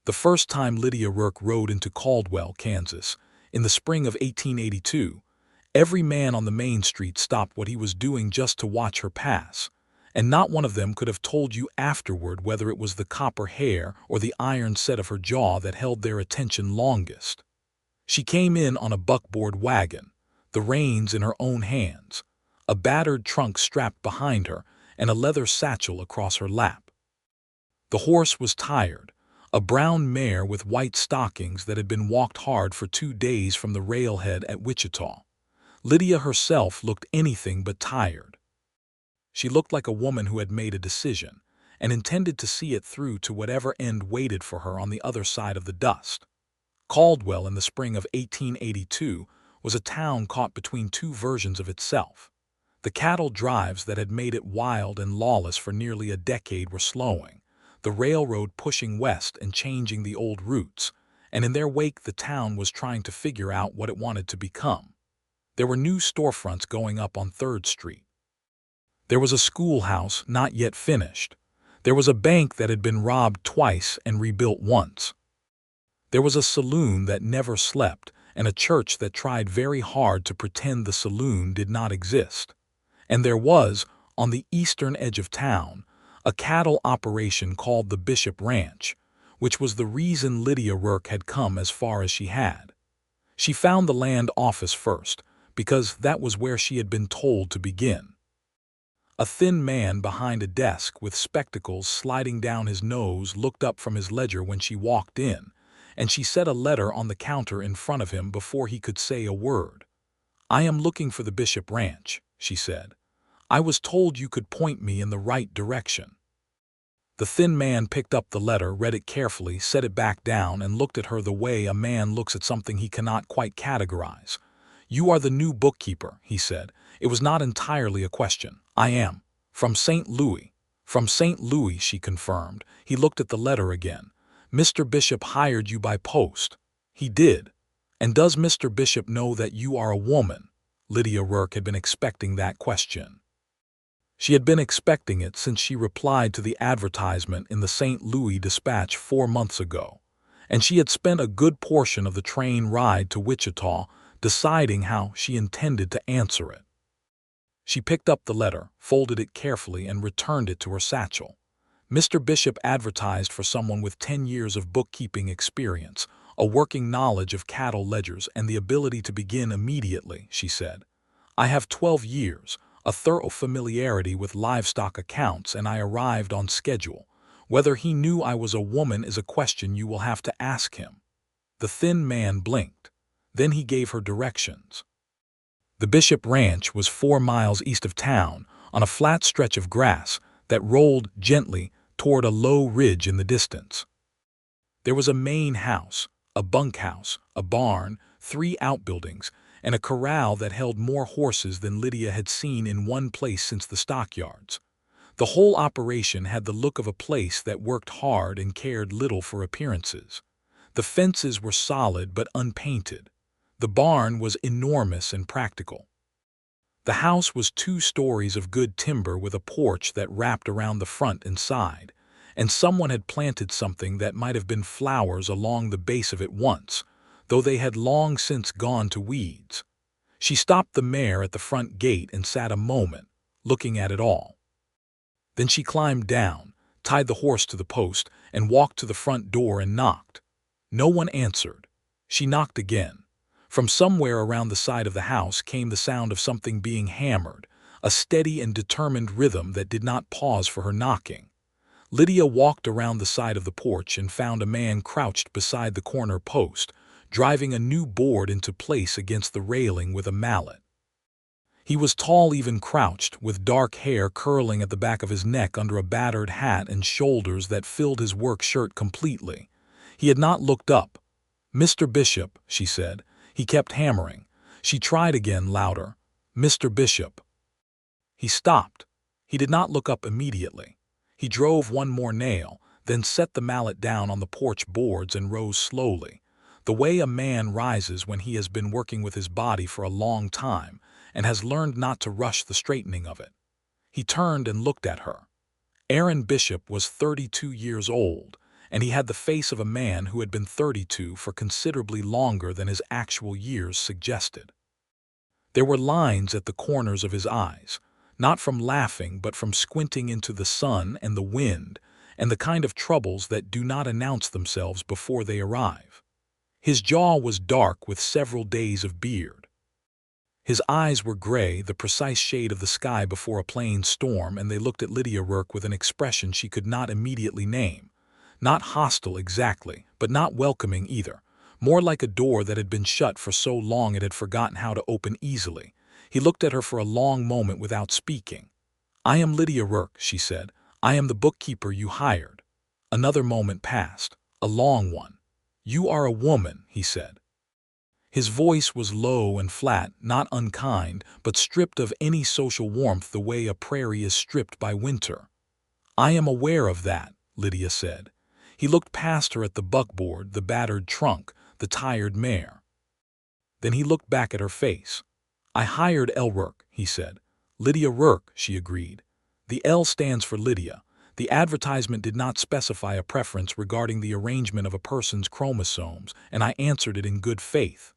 The first time Lydia Rourke rode into Caldwell, Kansas, in the spring of 1882, every man on the main street stopped what he was doing just to watch her pass, and not one of them could have told you afterward whether it was the copper hair or the iron set of her jaw that held their attention longest. She came in on a buckboard wagon, the reins in her own hands, a battered trunk strapped behind her, and a leather satchel across her lap. The horse was tired, a brown mare with white stockings that had been walked hard for 2 days from the railhead at Wichita. Lydia herself looked anything but tired. She looked like a woman who had made a decision and intended to see it through to whatever end waited for her on the other side of the dust. Caldwell in the spring of 1882 was a town caught between two versions of itself. The cattle drives that had made it wild and lawless for nearly a decade were slowing, the railroad pushing west and changing the old routes, and in their wake the town was trying to figure out what it wanted to become. There were new storefronts going up on 3rd Street. There was a schoolhouse not yet finished. There was a bank that had been robbed twice and rebuilt once. There was a saloon that never slept and a church that tried very hard to pretend the saloon did not exist. And there was, on the eastern edge of town, a cattle operation called the Bishop Ranch, which was the reason Lydia Rourke had come as far as she had. She found the land office first, because that was where she had been told to begin. A thin man behind a desk with spectacles sliding down his nose looked up from his ledger when she walked in, and she set a letter on the counter in front of him before he could say a word. "I am looking for the Bishop Ranch," she said. "I was told you could point me in the right direction." The thin man picked up the letter, read it carefully, set it back down, and looked at her the way a man looks at something he cannot quite categorize. "You are the new bookkeeper," he said. It was not entirely a question. "I am. From St. Louis." "From St. Louis," she confirmed. He looked at the letter again. "Mr. Bishop hired you by post." "He did. And does Mr. Bishop know that you are a woman?" Lydia Rourke had been expecting that question. She had been expecting it since she replied to the advertisement in the St. Louis Dispatch 4 months ago, and she had spent a good portion of the train ride to Wichita deciding how she intended to answer it. She picked up the letter, folded it carefully, and returned it to her satchel. Mr. Bishop advertised for someone with 10 years of bookkeeping experience, a working knowledge of cattle ledgers, and the ability to begin immediately, she said. "I have 12 years, a thorough familiarity with livestock accounts, and I arrived on schedule. Whether he knew I was a woman is a question you will have to ask him." The thin man blinked. Then he gave her directions. The Bishop Ranch was 4 miles east of town, on a flat stretch of grass that rolled gently toward a low ridge in the distance. There was a main house, a bunkhouse, a barn, 3 outbuildings, and a corral that held more horses than Lydia had seen in one place since the stockyards. The whole operation had the look of a place that worked hard and cared little for appearances. The fences were solid but unpainted. The barn was enormous and practical. The house was 2 stories of good timber with a porch that wrapped around the front and side, and someone had planted something that might have been flowers along the base of it once, though they had long since gone to weeds. She stopped the mare at the front gate and sat a moment, looking at it all. Then she climbed down, tied the horse to the post, and walked to the front door and knocked. No one answered. She knocked again. From somewhere around the side of the house came the sound of something being hammered, a steady and determined rhythm that did not pause for her knocking. Lydia walked around the side of the porch and found a man crouched beside the corner post, driving a new board into place against the railing with a mallet. He was tall, even crouched, with dark hair curling at the back of his neck under a battered hat and shoulders that filled his work shirt completely. He had not looked up. "Mr. Bishop," she said. He kept hammering. She tried again, louder. "Mr. Bishop." He stopped. He did not look up immediately. He drove one more nail, then set the mallet down on the porch boards and rose slowly, the way a man rises when he has been working with his body for a long time and has learned not to rush the straightening of it. He turned and looked at her. Aaron Bishop was 32 years old, and he had the face of a man who had been 32 for considerably longer than his actual years suggested. There were lines at the corners of his eyes, not from laughing but from squinting into the sun and the wind, and the kind of troubles that do not announce themselves before they arrive. His jaw was dark with several days of beard. His eyes were gray, the precise shade of the sky before a plain storm, and they looked at Lydia Rourke with an expression she could not immediately name. Not hostile exactly, but not welcoming either. More like a door that had been shut for so long it had forgotten how to open easily. He looked at her for a long moment without speaking. "I am Lydia Rourke," she said. "I am the bookkeeper you hired." Another moment passed, a long one. "You are a woman," he said. His voice was low and flat, not unkind, but stripped of any social warmth the way a prairie is stripped by winter. "I am aware of that," Lydia said. He looked past her at the buckboard, the battered trunk, the tired mare. Then he looked back at her face. "I hired L. Rourke," he said. "Lydia Rourke," she agreed. The L stands for Lydia. The advertisement did not specify a preference regarding the arrangement of a person's chromosomes, and I answered it in good faith.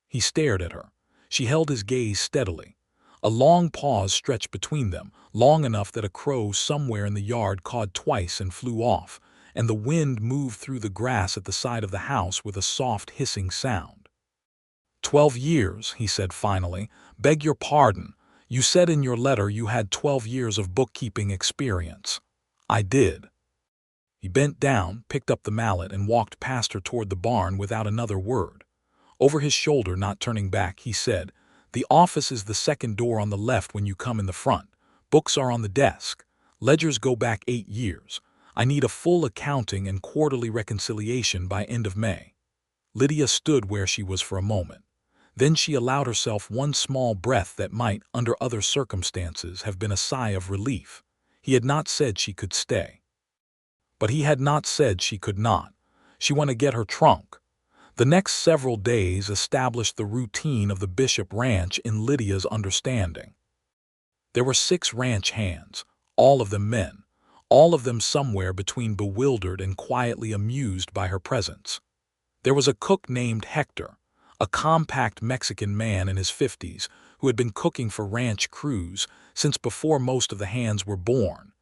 He stared at her. She held his gaze steadily. A long pause stretched between them, long enough that a crow somewhere in the yard cawed twice and flew off, and the wind moved through the grass at the side of the house with a soft hissing sound. 12 years, he said finally. "Beg your pardon. You said in your letter you had 12 years of bookkeeping experience." "I did." He bent down, picked up the mallet, and walked past her toward the barn without another word. Over his shoulder, not turning back, he said, "The office is the second door on the left when you come in the front. Books are on the desk. Ledgers go back 8 years. I need a full accounting and quarterly reconciliation by end of May." Lydia stood where she was for a moment. Then she allowed herself one small breath that might, under other circumstances, have been a sigh of relief. He had not said she could stay. But he had not said she could not. She went to get her trunk. The next several days established the routine of the Bishop Ranch in Lydia's understanding. There were 6 ranch hands, all of them men, all of them somewhere between bewildered and quietly amused by her presence. There was a cook named Hector, a compact Mexican man in his 50s who had been cooking for ranch crews since before most of the hands were born,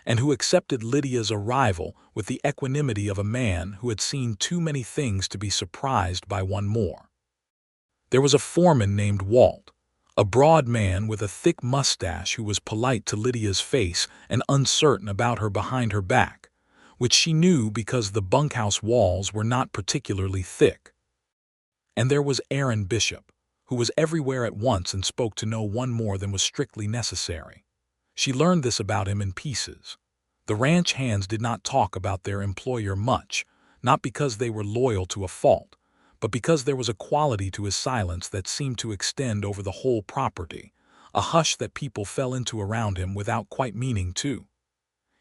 and who accepted Lydia's arrival with the equanimity of a man who had seen too many things to be surprised by one more. There was a foreman named Walt, a broad man with a thick mustache who was polite to Lydia's face and uncertain about her behind her back, which she knew because the bunkhouse walls were not particularly thick. And there was Aaron Bishop, who was everywhere at once and spoke to no one more than was strictly necessary. She learned this about him in pieces. The ranch hands did not talk about their employer much, not because they were loyal to a fault, but because there was a quality to his silence that seemed to extend over the whole property, a hush that people fell into around him without quite meaning to.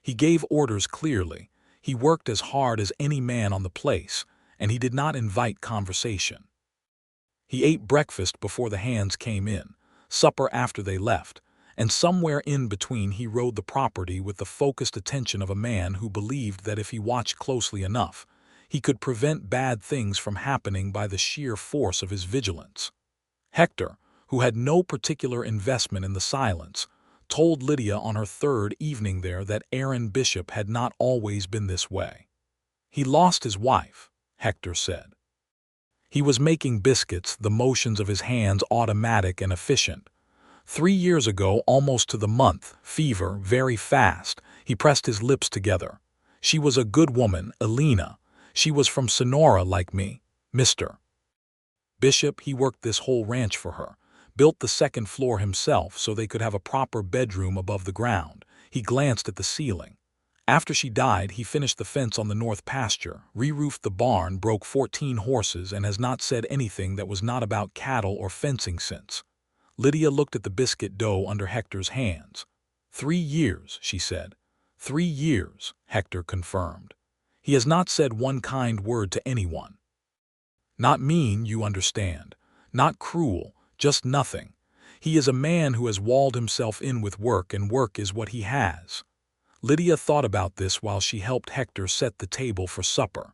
He gave orders clearly, he worked as hard as any man on the place, and he did not invite conversation. He ate breakfast before the hands came in, supper after they left, and somewhere in between he rode the property with the focused attention of a man who believed that if he watched closely enough, he could prevent bad things from happening by the sheer force of his vigilance. Hector, who had no particular investment in the silence, told Lydia on her 3rd evening there that Aaron Bishop had not always been this way. "He lost his wife," Hector said. He was making biscuits, the motions of his hands automatic and efficient. 3 years ago, almost to the month, fever, very fast. He pressed his lips together. "She was a good woman, Elena. She was from Sonora like me, Mr. Bishop. He worked this whole ranch for her, built the 2nd floor himself so they could have a proper bedroom above the ground." He glanced at the ceiling. "After she died, he finished the fence on the north pasture, re-roofed the barn, broke 14 horses, and has not said anything that was not about cattle or fencing since." Lydia looked at the biscuit dough under Hector's hands. 3 years, she said. 3 years, Hector confirmed. "He has not said one kind word to anyone. Not mean, you understand. Not cruel, just nothing. He is a man who has walled himself in with work, and work is what he has." Lydia thought about this while she helped Hector set the table for supper.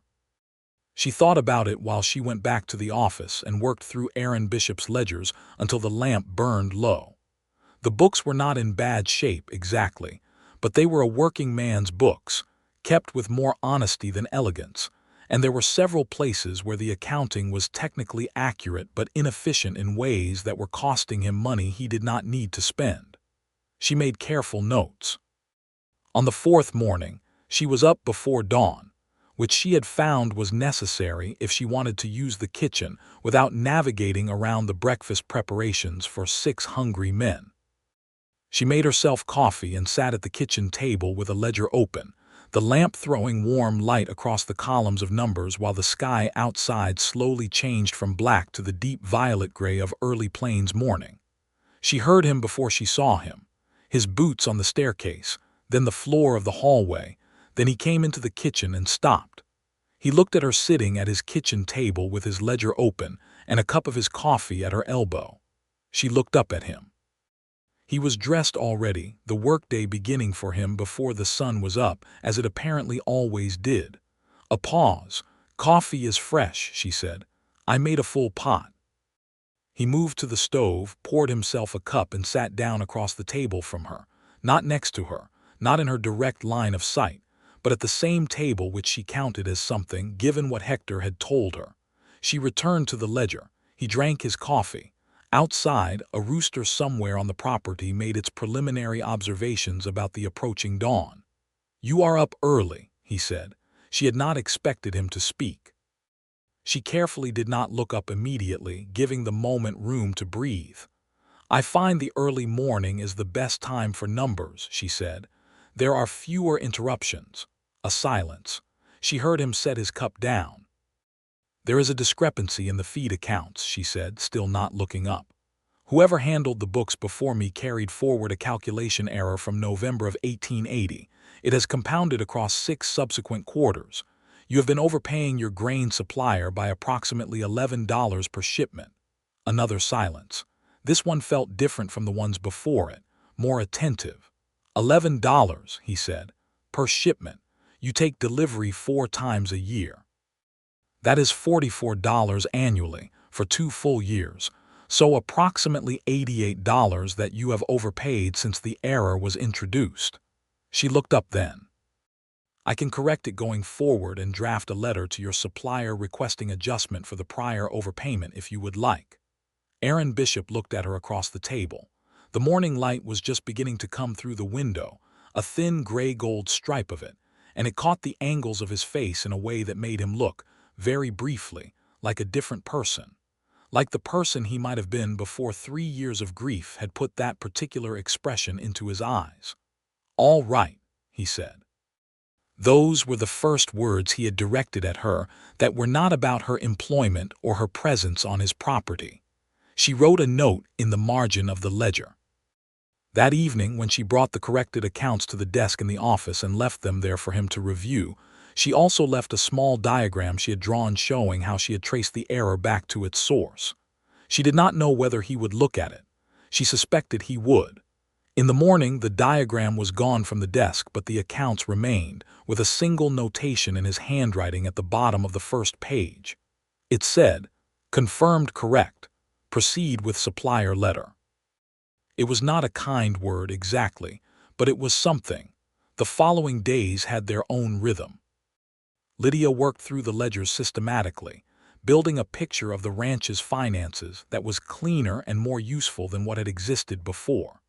She thought about it while she went back to the office and worked through Aaron Bishop's ledgers until the lamp burned low. The books were not in bad shape exactly, but they were a working man's books, kept with more honesty than elegance, and there were several places where the accounting was technically accurate but inefficient in ways that were costing him money he did not need to spend. She made careful notes. On the fourth morning, she was up before dawn, which she had found was necessary if she wanted to use the kitchen without navigating around the breakfast preparations for 6 hungry men. She made herself coffee and sat at the kitchen table with a ledger open, the lamp throwing warm light across the columns of numbers while the sky outside slowly changed from black to the deep violet gray of early plains morning. She heard him before she saw him, his boots on the staircase, then the floor of the hallway, then he came into the kitchen and stopped. He looked at her sitting at his kitchen table with his ledger open and a cup of his coffee at her elbow. She looked up at him. He was dressed already, the workday beginning for him before the sun was up, as it apparently always did. A pause. "Coffee is fresh," she said. "I made a full pot." He moved to the stove, poured himself a cup and sat down across the table from her, not next to her, not in her direct line of sight, but at the same table which she counted as something, given what Hector had told her. She returned to the ledger. He drank his coffee. Outside, a rooster somewhere on the property made its preliminary observations about the approaching dawn. "You are up early," he said. She had not expected him to speak. She carefully did not look up immediately, giving the moment room to breathe. "I find the early morning is the best time for numbers," she said. "There are fewer interruptions." A silence. She heard him set his cup down. "There is a discrepancy in the feed accounts," she said, still not looking up. "Whoever handled the books before me carried forward a calculation error from November of 1880. It has compounded across 6 subsequent quarters. You have been overpaying your grain supplier by approximately $11 per shipment." Another silence. This one felt different from the ones before it, more attentive. $11, he said, per shipment. You take delivery 4 times a year. That is $44 annually for 2 full years, so approximately $88 that you have overpaid since the error was introduced. She looked up then. "I can correct it going forward and draft a letter to your supplier requesting adjustment for the prior overpayment if you would like." Aaron Bishop looked at her across the table. The morning light was just beginning to come through the window, a thin gray-gold stripe of it, and it caught the angles of his face in a way that made him look, very briefly, like a different person. Like the person he might have been before 3 years of grief had put that particular expression into his eyes. "All right," he said. Those were the first words he had directed at her that were not about her employment or her presence on his property. She wrote a note in the margin of the ledger. That evening, when she brought the corrected accounts to the desk in the office and left them there for him to review, she also left a small diagram she had drawn showing how she had traced the error back to its source. She did not know whether he would look at it. She suspected he would. In the morning, the diagram was gone from the desk, but the accounts remained, with a single notation in his handwriting at the bottom of the first page. It said, "Confirmed correct. Proceed with supplier letter." It was not a kind word exactly, but it was something. The following days had their own rhythm. Lydia worked through the ledgers systematically, building a picture of the ranch's finances that was cleaner and more useful than what had existed before.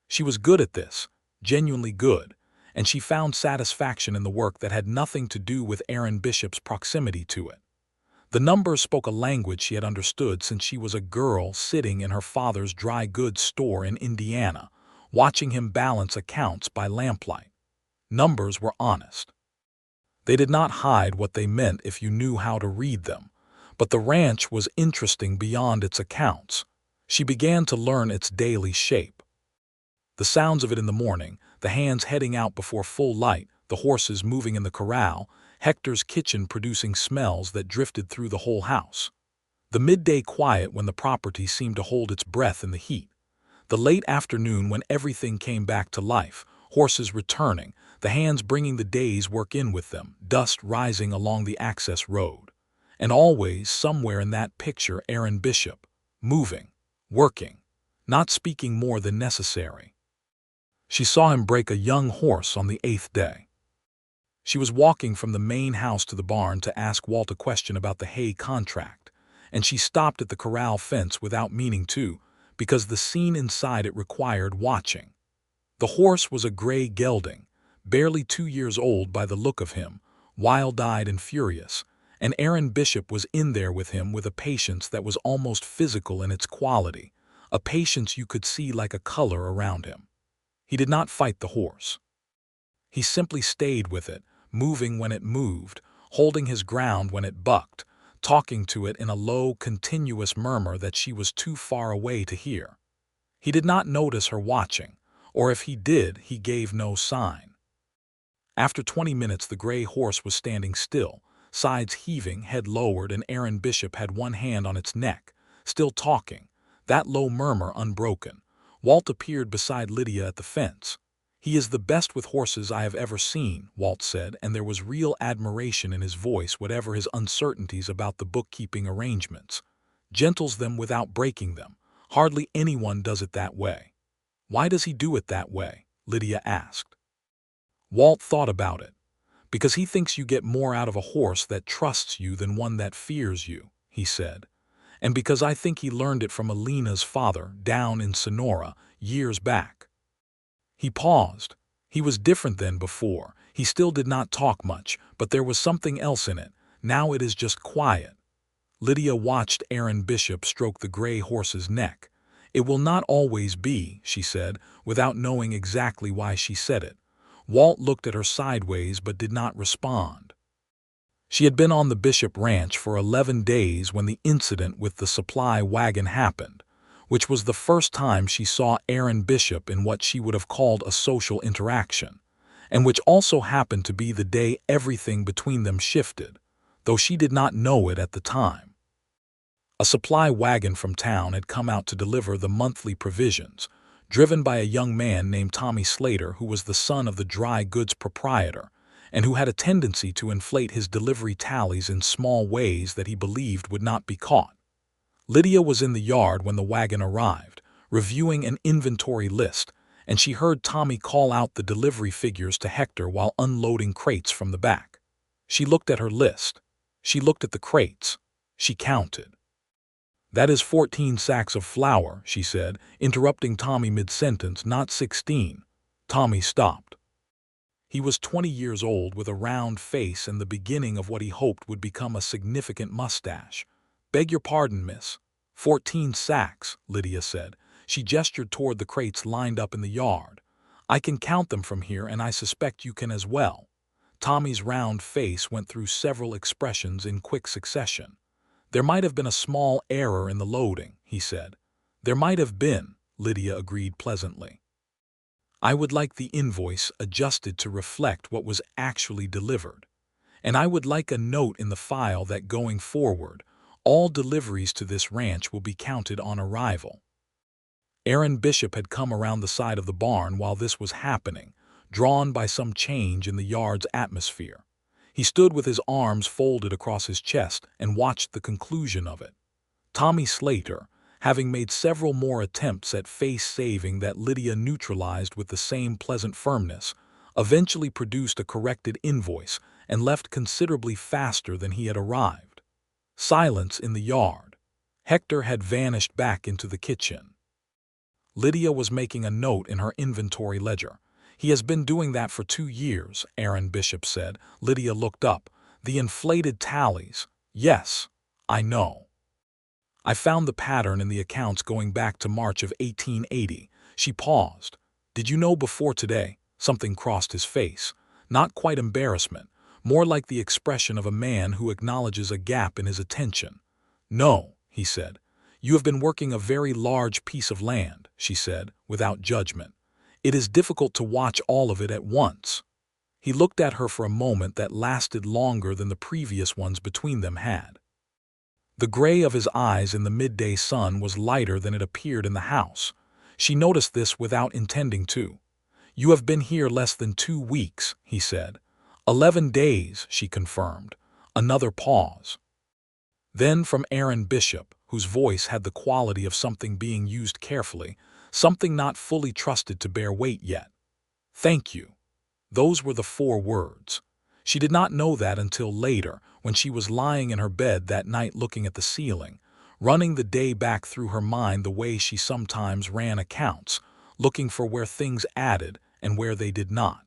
She was good at this, genuinely good, and she found satisfaction in the work that had nothing to do with Aaron Bishop's proximity to it. The numbers spoke a language she had understood since she was a girl sitting in her father's dry goods store in Indiana, watching him balance accounts by lamplight. Numbers were honest. They did not hide what they meant if you knew how to read them, but the ranch was interesting beyond its accounts. She began to learn its daily shape. The sounds of it in the morning, the hands heading out before full light, the horses moving in the corral, Hector's kitchen producing smells that drifted through the whole house. The midday quiet when the property seemed to hold its breath in the heat. The late afternoon when everything came back to life, horses returning, the hands bringing the day's work in with them, dust rising along the access road. And always, somewhere in that picture, Aaron Bishop, moving, working, not speaking more than necessary. She saw him break a young horse on the 8th day. She was walking from the main house to the barn to ask Walt a question about the hay contract, and she stopped at the corral fence without meaning to, because the scene inside it required watching. The horse was a gray gelding, barely 2 years old by the look of him, wild-eyed and furious, and Aaron Bishop was in there with him with a patience that was almost physical in its quality, a patience you could see like a color around him. He did not fight the horse. He simply stayed with it, moving when it moved, holding his ground when it bucked, talking to it in a low, continuous murmur that she was too far away to hear. He did not notice her watching, or if he did, he gave no sign. After 20 minutes, the gray horse was standing still, sides heaving, head lowered, and Aaron Bishop had one hand on its neck, still talking, that low murmur unbroken. Walt appeared beside Lydia at the fence. "He is the best with horses I have ever seen," Walt said, and there was real admiration in his voice whatever his uncertainties about the bookkeeping arrangements. "Gentles them without breaking them. Hardly anyone does it that way." "Why does he do it that way?" Lydia asked. Walt thought about it. "Because he thinks you get more out of a horse that trusts you than one that fears you," he said. "And because I think he learned it from Alina's father down in Sonora years back." He paused. He was different than before. He still did not talk much, but there was something else in it. Now it is just quiet. Lydia watched Aaron Bishop stroke the gray horse's neck. "It will not always be," she said, without knowing exactly why she said it. Walt looked at her sideways but did not respond. She had been on the Bishop Ranch for 11 days when the incident with the supply wagon happened, which was the first time she saw Aaron Bishop in what she would have called a social interaction, and which also happened to be the day everything between them shifted, though she did not know it at the time. A supply wagon from town had come out to deliver the monthly provisions, driven by a young man named Tommy Slater, who was the son of the dry goods proprietor, and who had a tendency to inflate his delivery tallies in small ways that he believed would not be caught. Lydia was in the yard when the wagon arrived, reviewing an inventory list, and she heard Tommy call out the delivery figures to Hector while unloading crates from the back. She looked at her list. She looked at the crates. She counted. "That is 14 sacks of flour," she said, interrupting Tommy mid-sentence. "Not 16. Tommy stopped. He was 20 years old with a round face and the beginning of what he hoped would become a significant mustache. "Beg your pardon, miss. 14 sacks, Lydia said. She gestured toward the crates lined up in the yard. "I can count them from here, and I suspect you can as well." Tommy's round face went through several expressions in quick succession. "There might have been a small error in the loading," he said. "There might have been," Lydia agreed pleasantly. "I would like the invoice adjusted to reflect what was actually delivered. And I would like a note in the file that going forward, all deliveries to this ranch will be counted on arrival." Aaron Bishop had come around the side of the barn while this was happening, drawn by some change in the yard's atmosphere. He stood with his arms folded across his chest and watched the conclusion of it. Tommy Slater, having made several more attempts at face-saving that Lydia neutralized with the same pleasant firmness, eventually produced a corrected invoice and left considerably faster than he had arrived. Silence in the yard. Hector had vanished back into the kitchen. Lydia was making a note in her inventory ledger. "He has been doing that for 2 years, Aaron Bishop said. Lydia looked up. "The inflated tallies. Yes, I know. I found the pattern in the accounts going back to March of 1880. She paused. "Did you know before today?" Something crossed his face. Not quite embarrassment, more like the expression of a man who acknowledges a gap in his attention. "No," he said. "You have been working a very large piece of land," she said, without judgment. "It is difficult to watch all of it at once." He looked at her for a moment that lasted longer than the previous ones between them had. The gray of his eyes in the midday sun was lighter than it appeared in the house. She noticed this without intending to. "You have been here less than 2 weeks," he said. 11 days, she confirmed. Another pause. Then from Aaron Bishop, whose voice had the quality of something being used carefully, something not fully trusted to bear weight yet. "Thank you." Those were the 4 words. She did not know that until later, when she was lying in her bed that night looking at the ceiling, running the day back through her mind the way she sometimes ran accounts, looking for where things added and where they did not.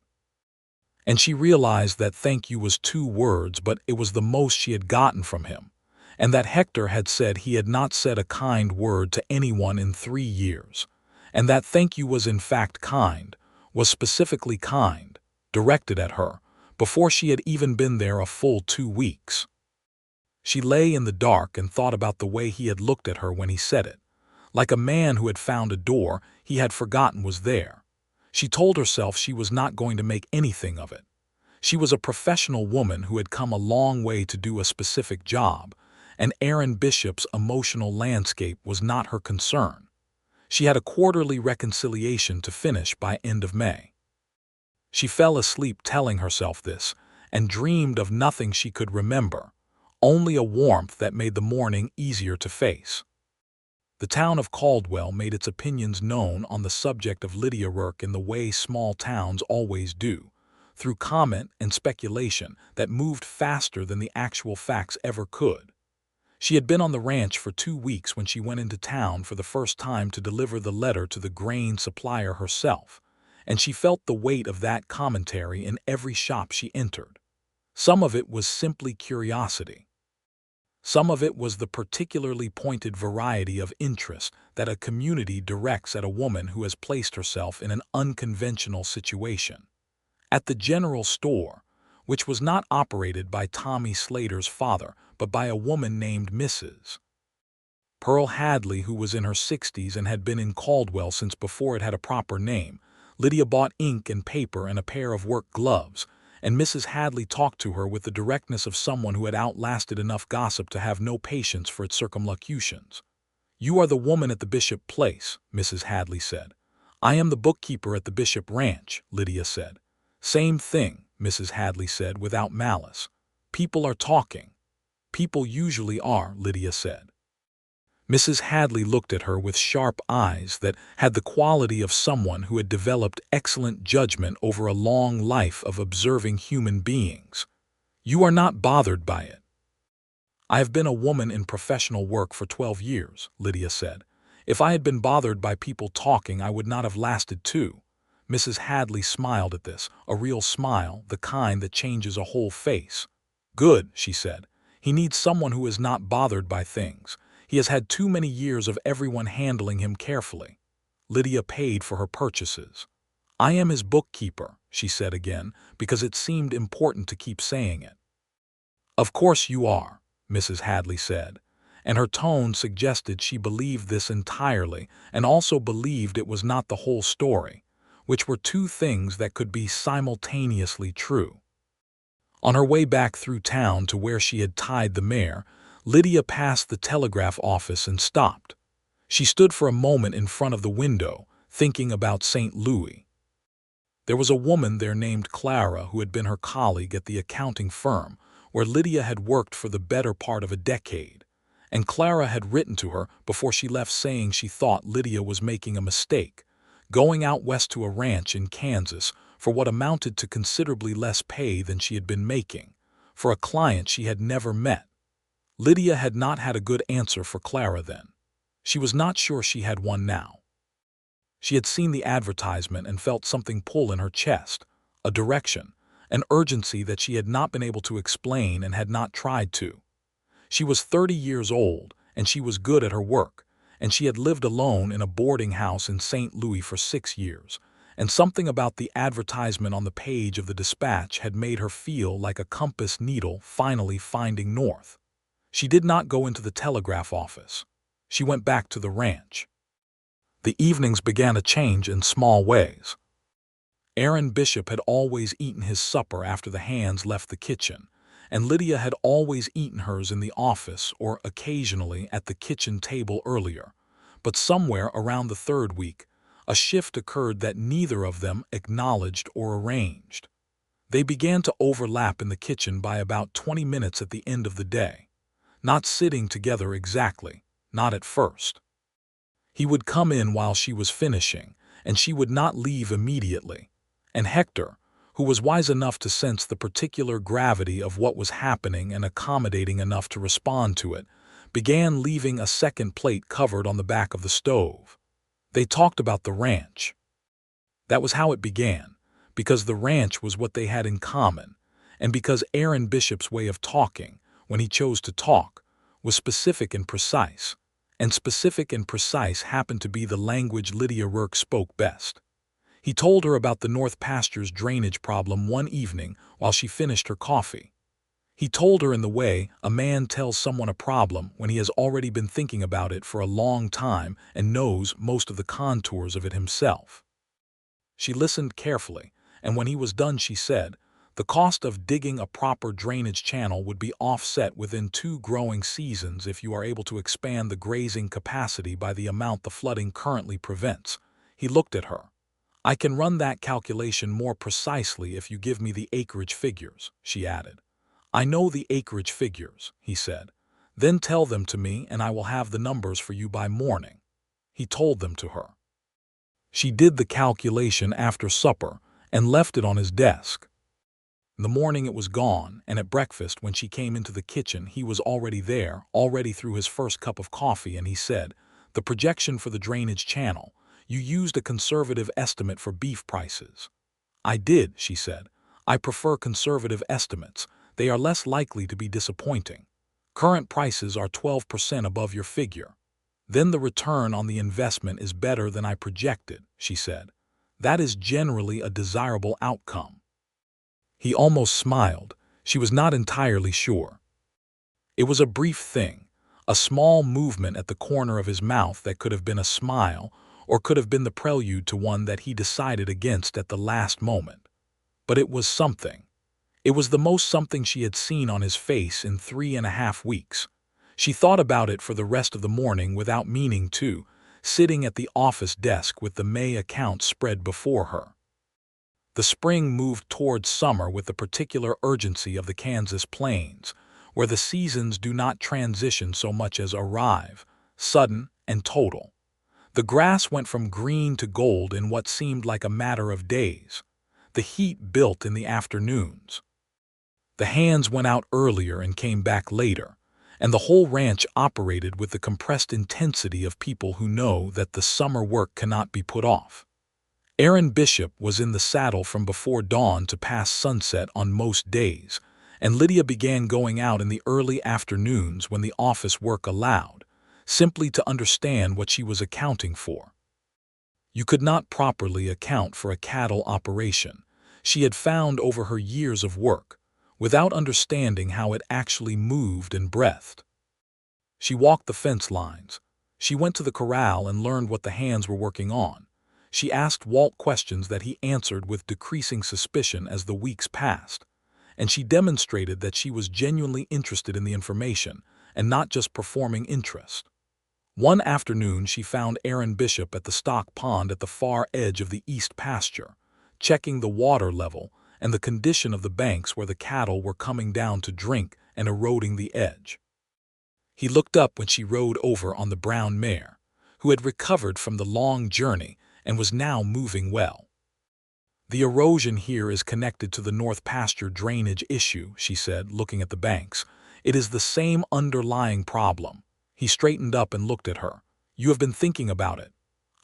And she realized that thank you was 2 words, but it was the most she had gotten from him, and that Hector had said he had not said a kind word to anyone in 3 years, and that thank you was in fact kind, was specifically kind, directed at her, before she had even been there a full 2 weeks. She lay in the dark and thought about the way he had looked at her when he said it, like a man who had found a door he had forgotten was there. She told herself she was not going to make anything of it. She was a professional woman who had come a long way to do a specific job, and Aaron Bishop's emotional landscape was not her concern. She had a quarterly reconciliation to finish by end of May. She fell asleep telling herself this, and dreamed of nothing she could remember, only a warmth that made the morning easier to face. The town of Caldwell made its opinions known on the subject of Lydia Rourke in the way small towns always do, through comment and speculation that moved faster than the actual facts ever could. She had been on the ranch for 2 weeks when she went into town for the first time to deliver the letter to the grain supplier herself, and she felt the weight of that commentary in every shop she entered. Some of it was simply curiosity. Some of it was the particularly pointed variety of interest that a community directs at a woman who has placed herself in an unconventional situation. At the general store, which was not operated by Tommy Slater's father, but by a woman named Mrs. Pearl Hadley, who was in her 60s and had been in Caldwell since before it had a proper name, Lydia bought ink and paper and a pair of work gloves, and Mrs. Hadley talked to her with the directness of someone who had outlasted enough gossip to have no patience for its circumlocutions. "You are the woman at the Bishop place," Mrs. Hadley said. "I am the bookkeeper at the Bishop Ranch," Lydia said. "Same thing," Mrs. Hadley said without malice. "People are talking." "People usually are," Lydia said. Mrs. Hadley looked at her with sharp eyes that had the quality of someone who had developed excellent judgment over a long life of observing human beings. "You are not bothered by it." "I have been a woman in professional work for 12 years, Lydia said. "If I had been bothered by people talking, I would not have lasted 2. Mrs. Hadley smiled at this, a real smile, the kind that changes a whole face. "Good," she said. "He needs someone who is not bothered by things. He has had too many years of everyone handling him carefully." Lydia paid for her purchases. "I am his bookkeeper," she said again, because it seemed important to keep saying it. "Of course you are," Mrs. Hadley said, and her tone suggested she believed this entirely and also believed it was not the whole story, which were 2 things that could be simultaneously true. On her way back through town to where she had tied the mare, Lydia passed the telegraph office and stopped. She stood for a moment in front of the window, thinking about St. Louis. There was a woman there named Clara who had been her colleague at the accounting firm, where Lydia had worked for the better part of a decade, and Clara had written to her before she left saying she thought Lydia was making a mistake, going out west to a ranch in Kansas for what amounted to considerably less pay than she had been making, for a client she had never met. Lydia had not had a good answer for Clara then. She was not sure she had one now. She had seen the advertisement and felt something pull in her chest, a direction, an urgency that she had not been able to explain and had not tried to. She was 30 years old, and she was good at her work, and she had lived alone in a boarding house in St. Louis for 6 years, and something about the advertisement on the page of the Dispatch had made her feel like a compass needle finally finding north. She did not go into the telegraph office. She went back to the ranch. The evenings began to change in small ways. Aaron Bishop had always eaten his supper after the hands left the kitchen, and Lydia had always eaten hers in the office or occasionally at the kitchen table earlier. But somewhere around the 3rd week, A shift occurred that neither of them acknowledged or arranged. They began to overlap in the kitchen by about 20 minutes at the end of the day. Not sitting together exactly, not at first. He would come in while she was finishing, and she would not leave immediately. And Hector, who was wise enough to sense the particular gravity of what was happening and accommodating enough to respond to it, began leaving a second plate covered on the back of the stove. They talked about the ranch. That was how it began, because the ranch was what they had in common, and because Aaron Bishop's way of talking, when he chose to talk, was specific and precise, and specific and precise happened to be the language Lydia Rourke spoke best. He told her about the North Pasture's drainage problem one evening while she finished her coffee. He told her in the way a man tells someone a problem when he has already been thinking about it for a long time and knows most of the contours of it himself. She listened carefully, and when he was done she said, "The cost of digging a proper drainage channel would be offset within 2 growing seasons if you are able to expand the grazing capacity by the amount the flooding currently prevents." He looked at her. "I can run that calculation more precisely if you give me the acreage figures," she added. "I know the acreage figures," he said. "Then tell them to me and I will have the numbers for you by morning." He told them to her. She did the calculation after supper and left it on his desk. In the morning it was gone, and at breakfast when she came into the kitchen he was already there, already through his first cup of coffee, and he said, "The projection for the drainage channel, you used a conservative estimate for beef prices." "I did," she said. "I prefer conservative estimates. They are less likely to be disappointing. Current prices are 12% above your figure. Then the return on the investment is better than I projected," she said. "That is generally a desirable outcome." He almost smiled. She was not entirely sure. It was a brief thing, a small movement at the corner of his mouth that could have been a smile or could have been the prelude to one that he decided against at the last moment. But it was something. It was the most something she had seen on his face in 3.5 weeks. She thought about it for the rest of the morning without meaning to, sitting at the office desk with the May account spread before her. The spring moved towards summer with the particular urgency of the Kansas plains, where the seasons do not transition so much as arrive, sudden and total. The grass went from green to gold in what seemed like a matter of days. The heat built in the afternoons. The hands went out earlier and came back later, and the whole ranch operated with the compressed intensity of people who know that the summer work cannot be put off. Aaron Bishop was in the saddle from before dawn to past sunset on most days, and Lydia began going out in the early afternoons when the office work allowed, simply to understand what she was accounting for. You could not properly account for a cattle operation, she had found over her years of work, without understanding how it actually moved and breathed. She walked the fence lines. She went to the corral and learned what the hands were working on. She asked Walt questions that he answered with decreasing suspicion as the weeks passed, and she demonstrated that she was genuinely interested in the information and not just performing interest. One afternoon she found Aaron Bishop at the stock pond at the far edge of the east pasture, checking the water level and the condition of the banks where the cattle were coming down to drink and eroding the edge. He looked up when she rode over on the brown mare, who had recovered from the long journey and was now moving well. "The erosion here is connected to the North Pasture drainage issue," she said, looking at the banks. "It is the same underlying problem." He straightened up and looked at her. "You have been thinking about it."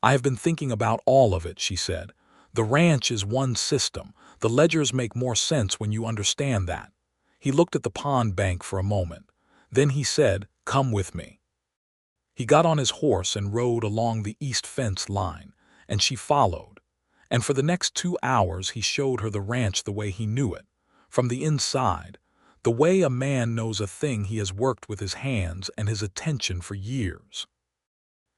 "I have been thinking about all of it," she said. "The ranch is one system. The ledgers make more sense when you understand that." He looked at the pond bank for a moment. Then he said, "Come with me." He got on his horse and rode along the east fence line, and she followed. And for the next 2 hours he showed her the ranch the way he knew it, from the inside, the way a man knows a thing he has worked with his hands and his attention for years.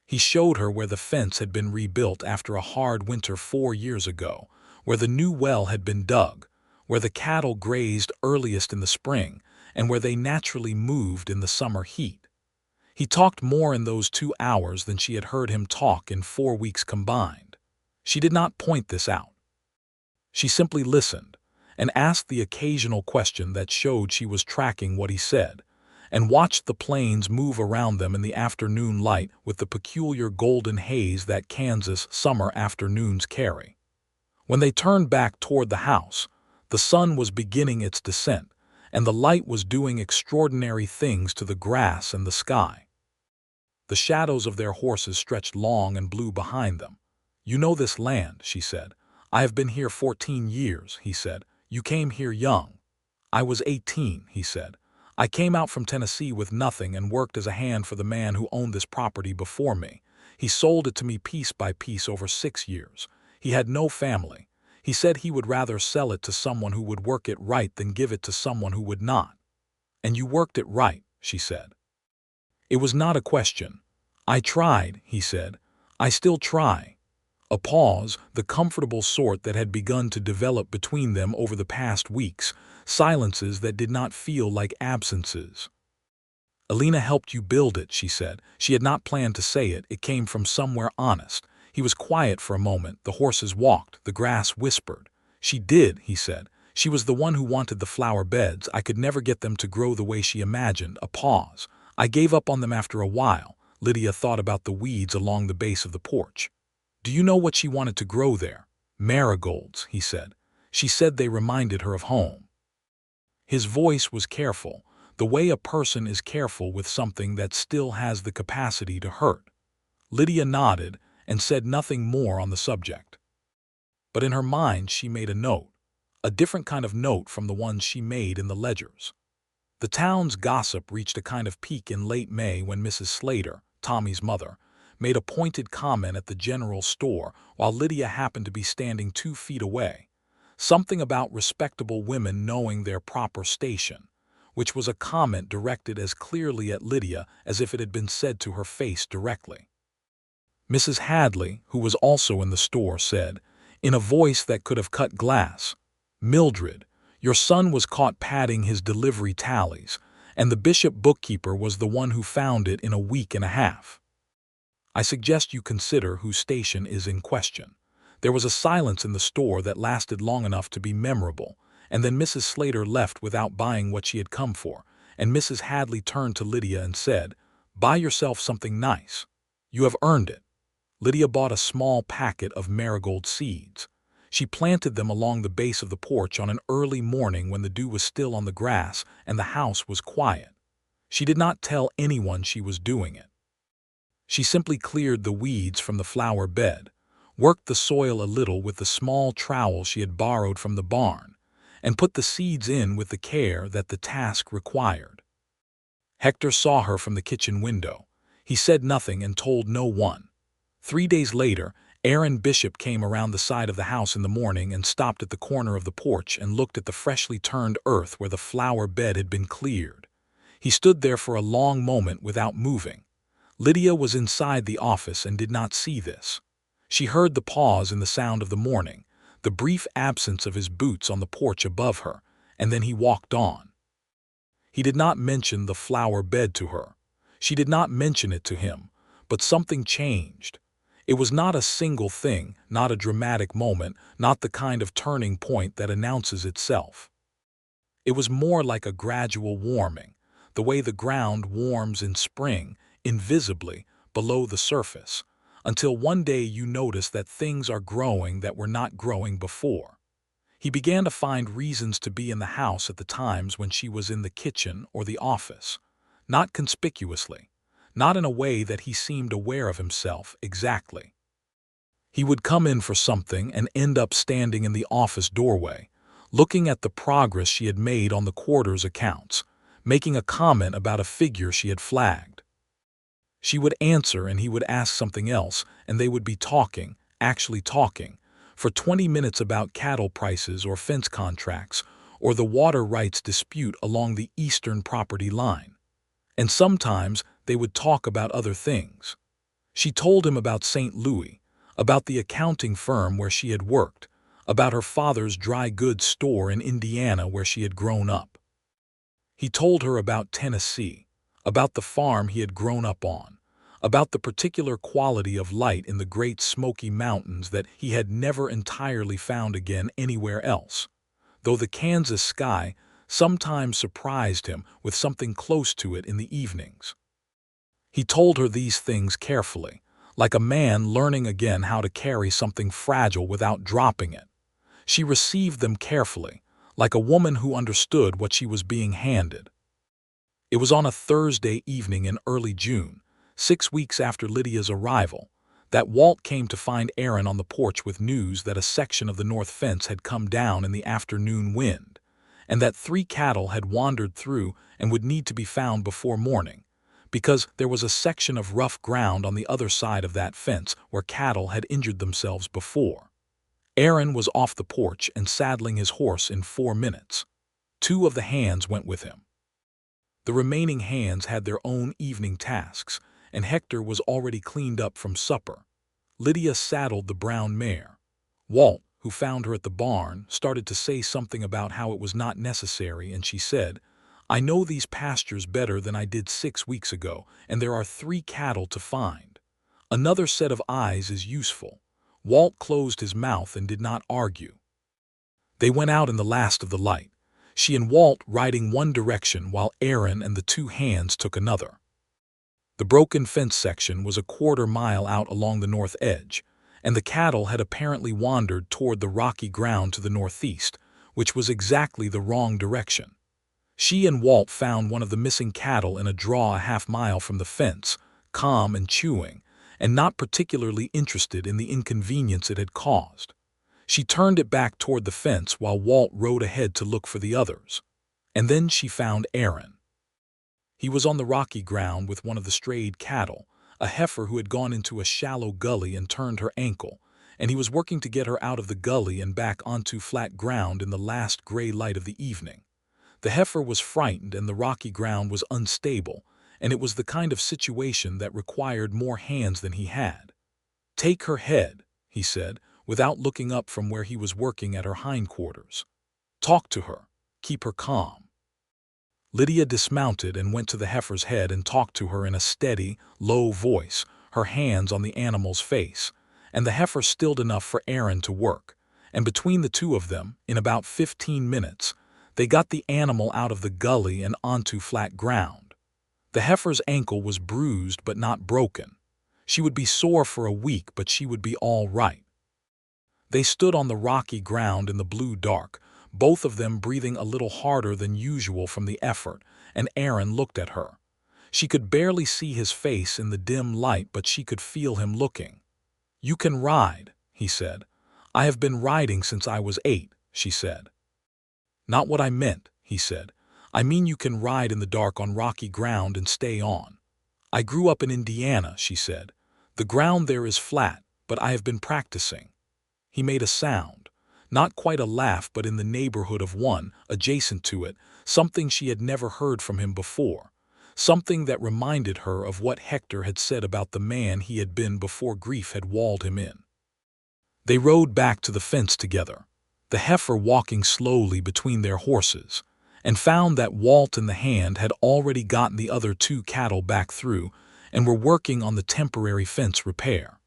He showed her where the fence had been rebuilt after a hard winter 4 years ago, where the new well had been dug, where the cattle grazed earliest in the spring, and where they naturally moved in the summer heat. He talked more in those 2 hours than she had heard him talk in 4 weeks combined. She did not point this out. She simply listened and asked the occasional question that showed she was tracking what he said, and watched the planes move around them in the afternoon light with the peculiar golden haze that Kansas summer afternoons carry. When they turned back toward the house, the sun was beginning its descent, and the light was doing extraordinary things to the grass and the sky. The shadows of their horses stretched long and blue behind them. "You know this land," she said. "I have been here 14 years, he said. "You came here young." "I was 18, he said. "I came out from Tennessee with nothing and worked as a hand for the man who owned this property before me. He sold it to me piece by piece over 6 years. He had no family. He said he would rather sell it to someone who would work it right than give it to someone who would not." "And you worked it right," she said. It was not a question. "I tried," he said. "I still try." A pause, the comfortable sort that had begun to develop between them over the past weeks, silences that did not feel like absences. "Alina helped you build it," she said. She had not planned to say it. It came from somewhere honest. He was quiet for a moment. The horses walked. The grass whispered. "She did," he said. "She was the one who wanted the flower beds. I could never get them to grow the way she imagined." A pause. "I gave up on them after a while." Lydia thought about the weeds along the base of the porch. "Do you know what she wanted to grow there?" "Marigolds," he said. "She said they reminded her of home." His voice was careful, the way a person is careful with something that still has the capacity to hurt. Lydia nodded and said nothing more on the subject. But in her mind she made a note, a different kind of note from the ones she made in the ledgers. The town's gossip reached a kind of peak in late May when Mrs. Slater, Tommy's mother, made a pointed comment at the general store while Lydia happened to be standing 2 feet away. Something about respectable women knowing their proper station, which was a comment directed as clearly at Lydia as if it had been said to her face directly. Mrs. Hadley, who was also in the store, said, in a voice that could have cut glass, "Mildred, your son was caught padding his delivery tallies, and the bishop bookkeeper was the one who found it in a week and a half. I suggest you consider whose station is in question." There was a silence in the store that lasted long enough to be memorable, and then Mrs. Slater left without buying what she had come for, and Mrs. Hadley turned to Lydia and said, "Buy yourself something nice. You have earned it." Lydia bought a small packet of marigold seeds. She planted them along the base of the porch on an early morning when the dew was still on the grass and the house was quiet. She did not tell anyone she was doing it. She simply cleared the weeds from the flower bed, worked the soil a little with the small trowel she had borrowed from the barn, and put the seeds in with the care that the task required. Hector saw her from the kitchen window. He said nothing and told no one. 3 days later, Aaron Bishop came around the side of the house in the morning and stopped at the corner of the porch and looked at the freshly turned earth where the flower bed had been cleared. He stood there for a long moment without moving. Lydia was inside the office and did not see this. She heard the pause in the sound of the morning, the brief absence of his boots on the porch above her, and then he walked on. He did not mention the flower bed to her. She did not mention it to him, but something changed. It was not a single thing, not a dramatic moment, not the kind of turning point that announces itself. It was more like a gradual warming, the way the ground warms in spring, invisibly, below the surface, until one day you notice that things are growing that were not growing before. He began to find reasons to be in the house at the times when she was in the kitchen or the office, not conspicuously, not in a way that he seemed aware of himself exactly. He would come in for something and end up standing in the office doorway, looking at the progress she had made on the quarter's accounts, making a comment about a figure she had flagged. She would answer and he would ask something else, and they would be talking, actually talking, for 20 minutes about cattle prices or fence contracts or the water rights dispute along the eastern property line. And sometimes they would talk about other things. She told him about St. Louis, about the accounting firm where she had worked, about her father's dry goods store in Indiana where she had grown up. He told her about Tennessee, about the farm he had grown up on, about the particular quality of light in the Great Smoky Mountains that he had never entirely found again anywhere else, though the Kansas sky sometimes surprised him with something close to it in the evenings. He told her these things carefully, like a man learning again how to carry something fragile without dropping it. She received them carefully, like a woman who understood what she was being handed. It was on a Thursday evening in early June, 6 weeks after Lydia's arrival, that Walt came to find Aaron on the porch with news that a section of the north fence had come down in the afternoon wind, and that 3 cattle had wandered through and would need to be found before morning, because there was a section of rough ground on the other side of that fence where cattle had injured themselves before. Aaron was off the porch and saddling his horse in 4 minutes. 2 of the hands went with him. The remaining hands had their own evening tasks, and Hector was already cleaned up from supper. Lydia saddled the brown mare. Walt, who found her at the barn, started to say something about how it was not necessary, and she said, "I know these pastures better than I did 6 weeks ago, and there are 3 cattle to find. Another set of eyes is useful." Walt closed his mouth and did not argue. They went out in the last of the light, she and Walt riding one direction while Aaron and the 2 hands took another. The broken fence section was a 1/4 mile out along the north edge, and the cattle had apparently wandered toward the rocky ground to the northeast, which was exactly the wrong direction. She and Walt found one of the missing cattle in a draw a half-mile from the fence, calm and chewing, and not particularly interested in the inconvenience it had caused. She turned it back toward the fence while Walt rode ahead to look for the others. And then she found Aaron. He was on the rocky ground with one of the strayed cattle, a heifer who had gone into a shallow gully and turned her ankle, and he was working to get her out of the gully and back onto flat ground in the last gray light of the evening. The heifer was frightened and the rocky ground was unstable, and it was the kind of situation that required more hands than he had. "Take her head," he said, without looking up from where he was working at her hindquarters. "Talk to her. Keep her calm." Lydia dismounted and went to the heifer's head and talked to her in a steady, low voice, her hands on the animal's face, and the heifer stilled enough for Aaron to work, and between the 2 of them, in about 15 minutes, they got the animal out of the gully and onto flat ground. The heifer's ankle was bruised but not broken. She would be sore for a week, but she would be all right. They stood on the rocky ground in the blue dark, both of them breathing a little harder than usual from the effort, and Aaron looked at her. She could barely see his face in the dim light, but she could feel him looking. "You can ride," he said. "I have been riding since I was 8, she said. "Not what I meant," he said. "I mean you can ride in the dark on rocky ground and stay on." "I grew up in Indiana," she said. "The ground there is flat, but I have been practicing." He made a sound, not quite a laugh but in the neighborhood of one, adjacent to it, something she had never heard from him before, something that reminded her of what Hector had said about the man he had been before grief had walled him in. They rode back to the fence together, the heifer walking slowly between their horses, and found that Walt and the hand had already gotten the other 2 cattle back through and were working on the temporary fence repair.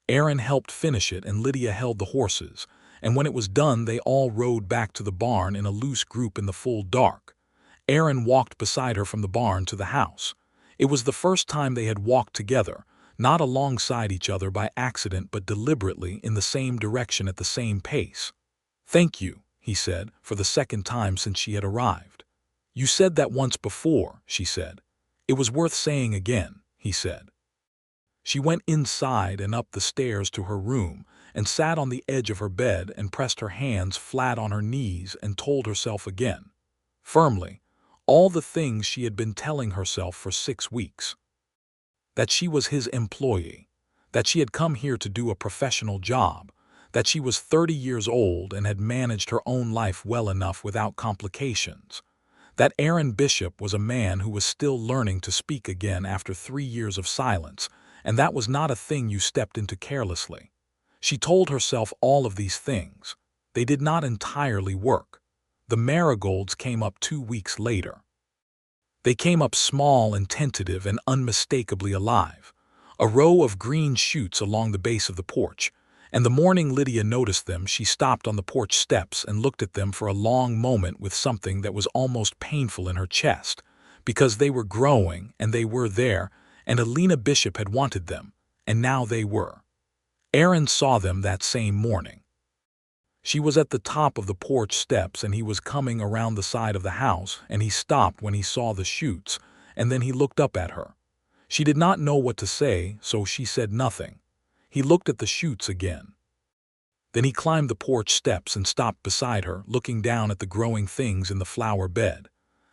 Aaron helped finish it and Lydia held the horses, and when it was done they all rode back to the barn in a loose group in the full dark. Aaron walked beside her from the barn to the house. It was the first time they had walked together, not alongside each other by accident but deliberately in the same direction at the same pace. "Thank you," he said, for the second time since she had arrived. "You said that once before," she said. "It was worth saying again," he said. She went inside and up the stairs to her room and sat on the edge of her bed and pressed her hands flat on her knees and told herself again, firmly, all the things she had been telling herself for 6 weeks. That she was his employee, that she had come here to do a professional job, that she was 30 years old and had managed her own life well enough without complications, that Aaron Bishop was a man who was still learning to speak again after 3 years of silence, and that was not a thing you stepped into carelessly. She told herself all of these things. They did not entirely work. The marigolds came up 2 weeks later. They came up small and tentative and unmistakably alive, a row of green shoots along the base of the porch, and the morning Lydia noticed them, she stopped on the porch steps and looked at them for a long moment with something that was almost painful in her chest, because they were growing and they were there, and Alina Bishop had wanted them, and now they were. Aaron saw them that same morning. She was at the top of the porch steps and he was coming around the side of the house, and he stopped when he saw the shoots, and then he looked up at her. She did not know what to say, so she said nothing. He looked at the shoots again. Then he climbed the porch steps and stopped beside her, looking down at the growing things in the flower bed.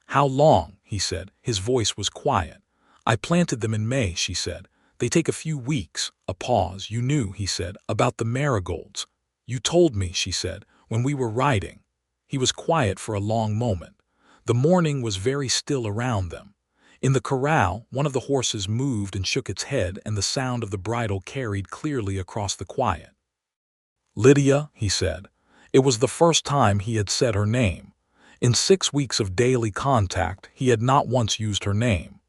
"How long?" he said. His voice was quiet. "I planted them in May," she said. "They take a few weeks." A pause. "You knew," he said, "about the marigolds." "You told me," she said, "when we were riding." He was quiet for a long moment. The morning was very still around them. In the corral, one of the horses moved and shook its head, and the sound of the bridle carried clearly across the quiet. "Lydia," he said. It was the first time he had said her name. In 6 weeks of daily contact, he had not once used her name.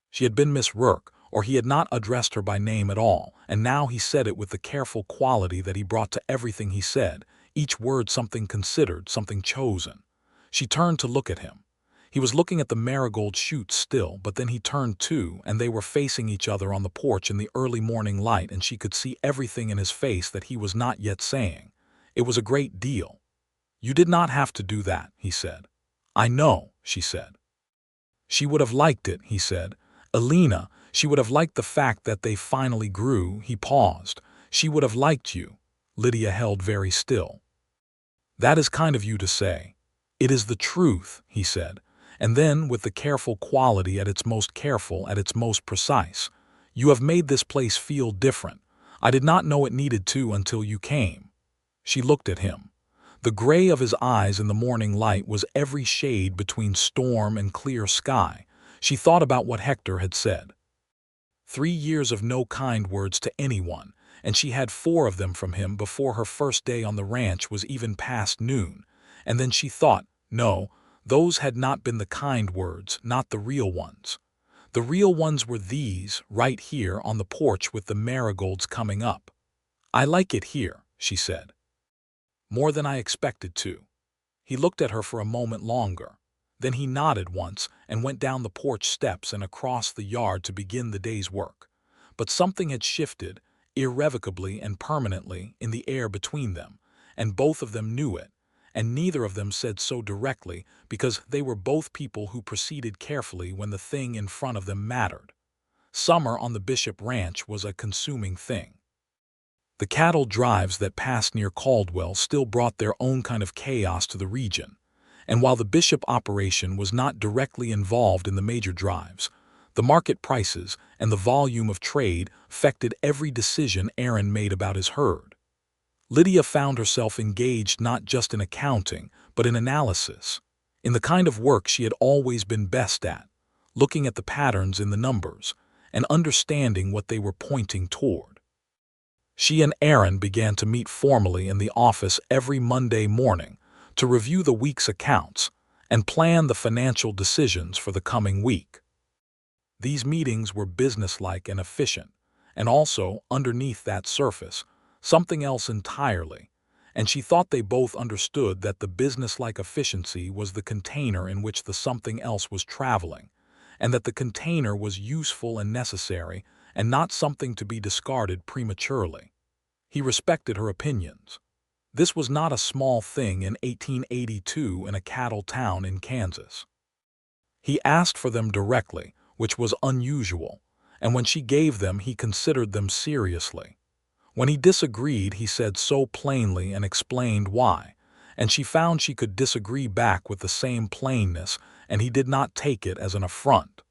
She had been Miss Rourke, or he had not addressed her by name at all, and now he said it with the careful quality that he brought to everything he said, each word something considered, something chosen. She turned to look at him. He was looking at the marigold shoots still, but then he turned too, and they were facing each other on the porch in the early morning light, and she could see everything in his face that he was not yet saying. It was a great deal. "You did not have to do that," he said. "I know," she said. "She would have liked it," he said. "Alina, she would have liked the fact that they finally grew." He paused. "She would have liked you." Lydia held very still. "That is kind of you to say." "It is the truth," he said. And then, with the careful quality at its most careful, at its most precise, "You have made this place feel different. I did not know it needed to until you came." She looked at him. The gray of his eyes in the morning light was every shade between storm and clear sky. She thought about what Hector had said. 3 years of no kind words to anyone, and she had 4 of them from him before her first day on the ranch was even past noon. And then she thought, no, those had not been the kind words, not the real ones. The real ones were these, right here on the porch with the marigolds coming up. "I like it here," she said. "More than I expected to." He looked at her for a moment longer. Then he nodded once and went down the porch steps and across the yard to begin the day's work. But something had shifted, irrevocably and permanently, in the air between them, and both of them knew it, and neither of them said so directly, because they were both people who proceeded carefully when the thing in front of them mattered. Summer on the Bishop Ranch was a consuming thing. The cattle drives that passed near Caldwell still brought their own kind of chaos to the region, and while the Bishop operation was not directly involved in the major drives, the market prices and the volume of trade affected every decision Aaron made about his herd. Lydia found herself engaged not just in accounting, but in analysis, in the kind of work she had always been best at, looking at the patterns in the numbers and understanding what they were pointing toward. She and Aaron began to meet formally in the office every Monday morning to review the week's accounts and plan the financial decisions for the coming week. These meetings were businesslike and efficient, and also, underneath that surface, something else entirely, and she thought they both understood that the businesslike efficiency was the container in which the something else was traveling, and that the container was useful and necessary and not something to be discarded prematurely. He respected her opinions. This was not a small thing in 1882 in a cattle town in Kansas. He asked for them directly, which was unusual, and when she gave them he considered them seriously. When he disagreed he said so plainly and explained why, and she found she could disagree back with the same plainness, and he did not take it as an affront.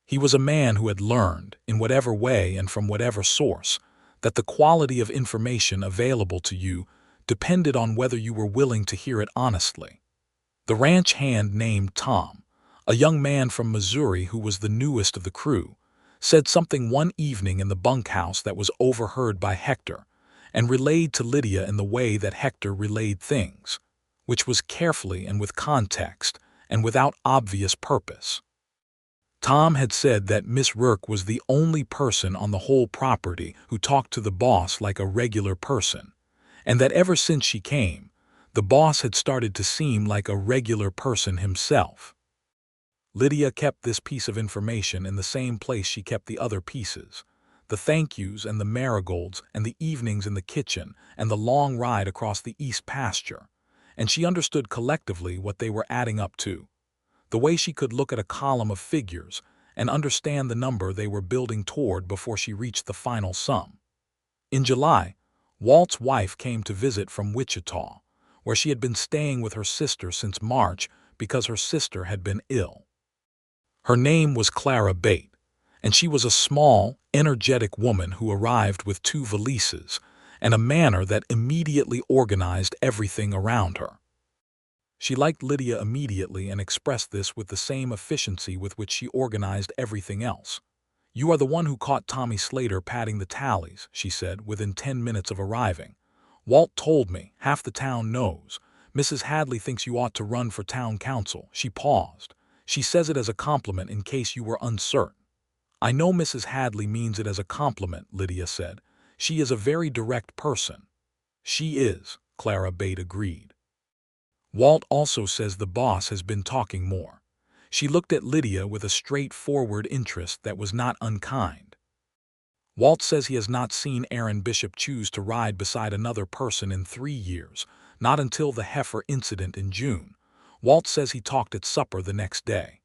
He was a man who had learned, in whatever way and from whatever source, that the quality of information available to you depended on whether you were willing to hear it honestly. The ranch hand named Tom, a young man from Missouri who was the newest of the crew, said something one evening in the bunkhouse that was overheard by Hector and relayed to Lydia in the way that Hector relayed things, which was carefully and with context and without obvious purpose. Tom had said that Miss Rourke was the only person on the whole property who talked to the boss like a regular person, and that ever since she came, the boss had started to seem like a regular person himself. Lydia kept this piece of information in the same place she kept the other pieces: the thank yous and the marigolds and the evenings in the kitchen and the long ride across the east pasture, and she understood collectively what they were adding up to. The way she could look at a column of figures and understand the number they were building toward before she reached the final sum. In July, Walt's wife came to visit from Wichita, where she had been staying with her sister since March because her sister had been ill. Her name was Clara Bate, and she was a small, energetic woman who arrived with 2 valises and a manner that immediately organized everything around her. She liked Lydia immediately and expressed this with the same efficiency with which she organized everything else. "You are the one who caught Tommy Slater padding the tallies," she said within 10 minutes of arriving. "Walt told me, half the town knows. Mrs. Hadley thinks you ought to run for town council." She paused. "She says it as a compliment in case you were uncertain." "I know Mrs. Hadley means it as a compliment," Lydia said. "She is a very direct person." "She is," Clara Bate agreed. "Walt also says the boss has been talking more." She looked at Lydia with a straightforward interest that was not unkind. "Walt says he has not seen Aaron Bishop choose to ride beside another person in 3 years, not until the heifer incident in June. Walt says he talked at supper the next day."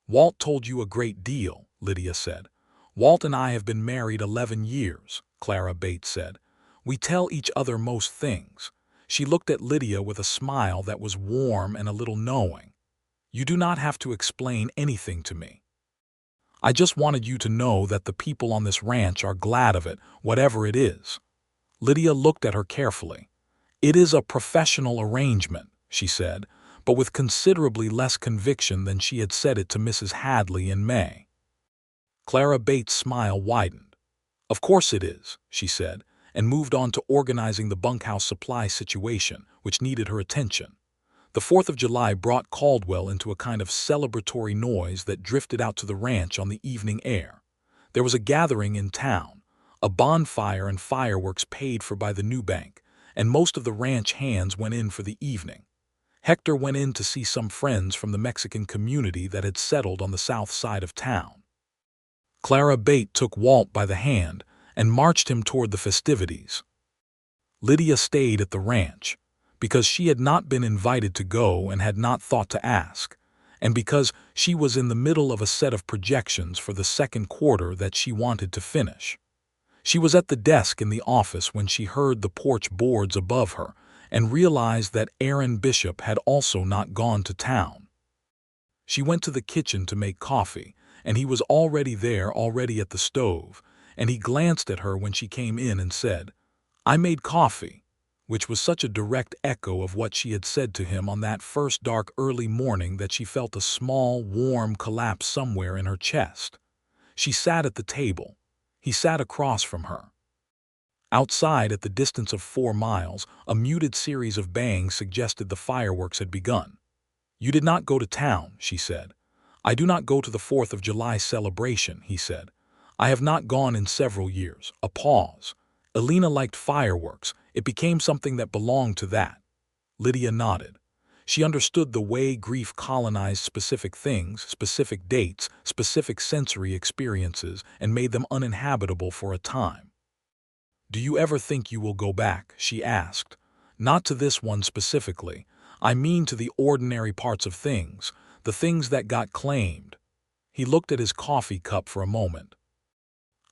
"Walt told you a great deal," Lydia said. "Walt and I have been married 11 years, Clara Bate said. "We tell each other most things." She looked at Lydia with a smile that was warm and a little knowing. "You do not have to explain anything to me. I just wanted you to know that the people on this ranch are glad of it, whatever it is." Lydia looked at her carefully. "It is a professional arrangement," she said, but with considerably less conviction than she had said it to Mrs. Hadley in May. Clara Bates' smile widened. "Of course it is," she said, and moved on to organizing the bunkhouse supply situation, which needed her attention. The 4th of July brought Caldwell into a kind of celebratory noise that drifted out to the ranch on the evening air. There was a gathering in town, a bonfire and fireworks paid for by the new bank, and most of the ranch hands went in for the evening. Hector went in to see some friends from the Mexican community that had settled on the south side of town. Clara Bate took Walt by the hand and marched him toward the festivities. Lydia stayed at the ranch, because she had not been invited to go and had not thought to ask, and because she was in the middle of a set of projections for the second quarter that she wanted to finish. She was at the desk in the office when she heard the porch boards above her and realized that Aaron Bishop had also not gone to town. She went to the kitchen to make coffee, and he was already at the stove, and he glanced at her when she came in and said, "I made coffee," which was such a direct echo of what she had said to him on that first dark early morning that she felt a small, warm collapse somewhere in her chest. She sat at the table. He sat across from her. Outside, at the distance of 4 miles, a muted series of bangs suggested the fireworks had begun. "You did not go to town," she said. "I do not go to the 4th of July celebration," he said. "I have not gone in several years." A pause. "Elena liked fireworks. It became something that belonged to that." Lydia nodded. She understood the way grief colonized specific things, specific dates, specific sensory experiences, and made them uninhabitable for a time. "Do you ever think you will go back?" she asked. "Not to this one specifically. I mean to the ordinary parts of things, the things that got claimed." He looked at his coffee cup for a moment.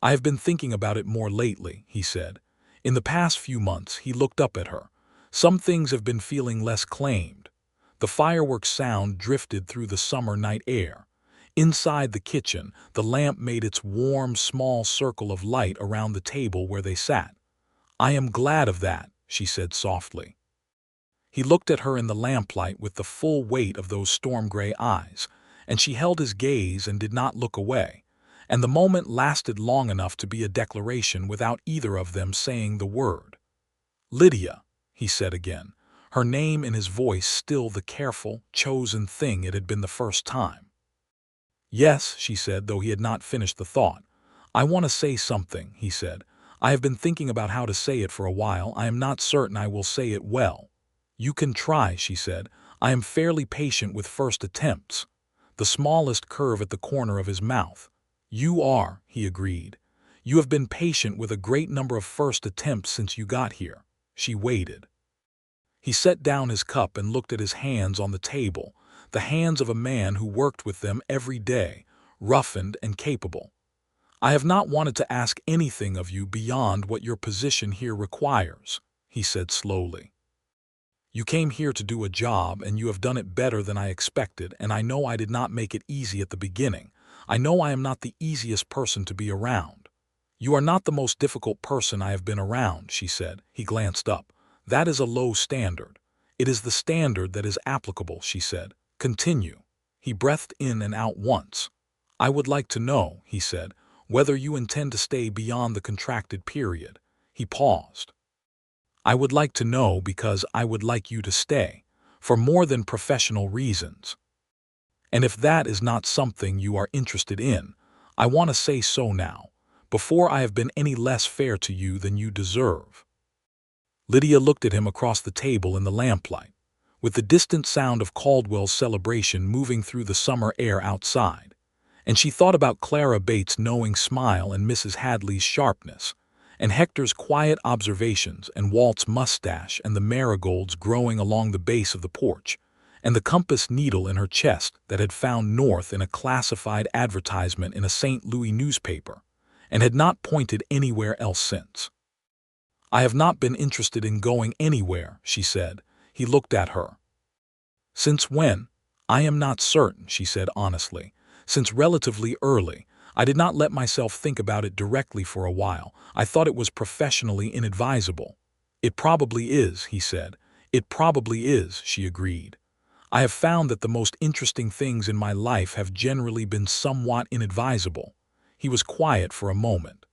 "I have been thinking about it more lately," he said. In the past few months, he looked up at her. "Some things have been feeling less claimed." The fireworks sound drifted through the summer night air. Inside the kitchen, the lamp made its warm, small circle of light around the table where they sat. "I am glad of that," she said softly. He looked at her in the lamplight with the full weight of those storm-gray eyes, and she held his gaze and did not look away, and the moment lasted long enough to be a declaration without either of them saying the word. "Lydia," he said again, her name in his voice still the careful, chosen thing it had been the first time. "Yes," she said, though he had not finished the thought. "I want to say something," he said. "I have been thinking about how to say it for a while. I am not certain I will say it well." "You can try," she said. "I am fairly patient with first attempts." The smallest curve at the corner of his mouth. "You are," he agreed. "You have been patient with a great number of first attempts since you got here." She waited. He set down his cup and looked at his hands on the table, the hands of a man who worked with them every day, roughened and capable. "I have not wanted to ask anything of you beyond what your position here requires," he said slowly. "You came here to do a job, and you have done it better than I expected, and I know I did not make it easy at the beginning. I know I am not the easiest person to be around." "You are not the most difficult person I have been around," she said. He glanced up. "That is a low standard." "It is the standard that is applicable," she said. "Continue." He breathed in and out once. "I would like to know," he said, "whether you intend to stay beyond the contracted period." He paused. "I would like to know because I would like you to stay, for more than professional reasons. And if that is not something you are interested in, I want to say so now, before I have been any less fair to you than you deserve." Lydia looked at him across the table in the lamplight, with the distant sound of Caldwell's celebration moving through the summer air outside, and she thought about Clara Bates' knowing smile and Mrs. Hadley's sharpness, and Hector's quiet observations and Walt's mustache and the marigolds growing along the base of the porch, and the compass needle in her chest that had found north in a classified advertisement in a St. Louis newspaper, and had not pointed anywhere else since. "I have not been interested in going anywhere," she said. He looked at her. "Since when?" "I am not certain," she said honestly. "Since relatively early. I did not let myself think about it directly for a while. I thought it was professionally inadvisable." "It probably is," he said. "It probably is," she agreed. "I have found that the most interesting things in my life have generally been somewhat inadvisable." He was quiet for a moment.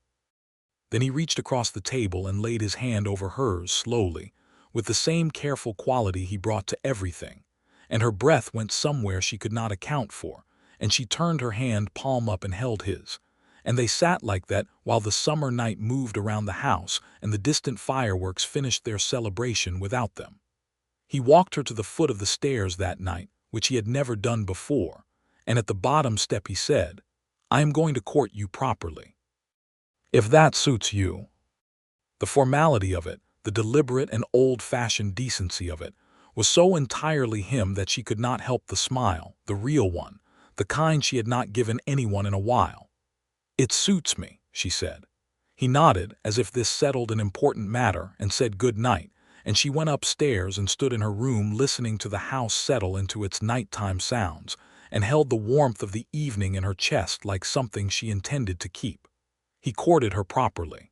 Then he reached across the table and laid his hand over hers slowly, with the same careful quality he brought to everything, and her breath went somewhere she could not account for, and she turned her hand palm up and held his, and they sat like that while the summer night moved around the house and the distant fireworks finished their celebration without them. He walked her to the foot of the stairs that night, which he had never done before, and at the bottom step he said, "I am going to court you properly, if that suits you." The formality of it, the deliberate and old-fashioned decency of it, was so entirely him that she could not help the smile, the real one, the kind she had not given anyone in a while. "It suits me," she said. He nodded, as if this settled an important matter, and said good night, and she went upstairs and stood in her room listening to the house settle into its nighttime sounds, and held the warmth of the evening in her chest like something she intended to keep. He courted her properly.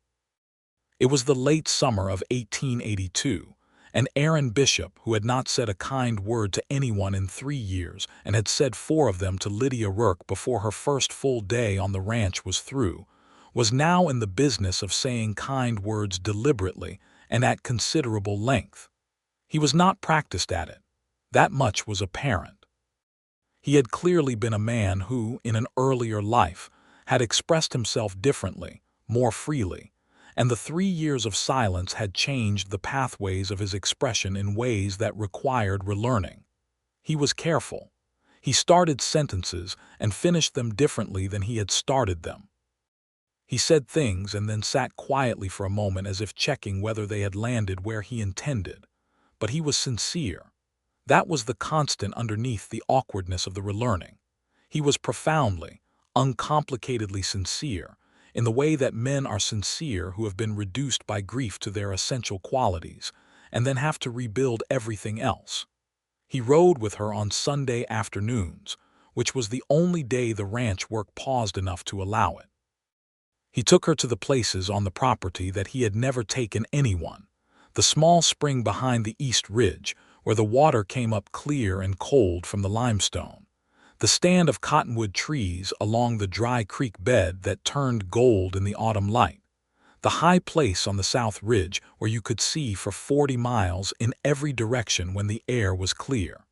It was the late summer of 1882, and Aaron Bishop, who had not said a kind word to anyone in 3 years and had said 4 of them to Lydia Rourke before her first full day on the ranch was through, was now in the business of saying kind words deliberately and at considerable length. He was not practiced at it. That much was apparent. He had clearly been a man who, in an earlier life, had expressed himself differently, more freely, and the 3 years of silence had changed the pathways of his expression in ways that required relearning. He was careful. He started sentences and finished them differently than he had started them. He said things and then sat quietly for a moment as if checking whether they had landed where he intended. But he was sincere. That was the constant underneath the awkwardness of the relearning. He was profoundly, uncomplicatedly sincere, in the way that men are sincere who have been reduced by grief to their essential qualities, and then have to rebuild everything else. He rode with her on Sunday afternoons, which was the only day the ranch work paused enough to allow it. He took her to the places on the property that he had never taken anyone, the small spring behind the east ridge, where the water came up clear and cold from the limestone, the stand of cottonwood trees along the dry creek bed that turned gold in the autumn light, the high place on the south ridge where you could see for 40 miles in every direction when the air was clear.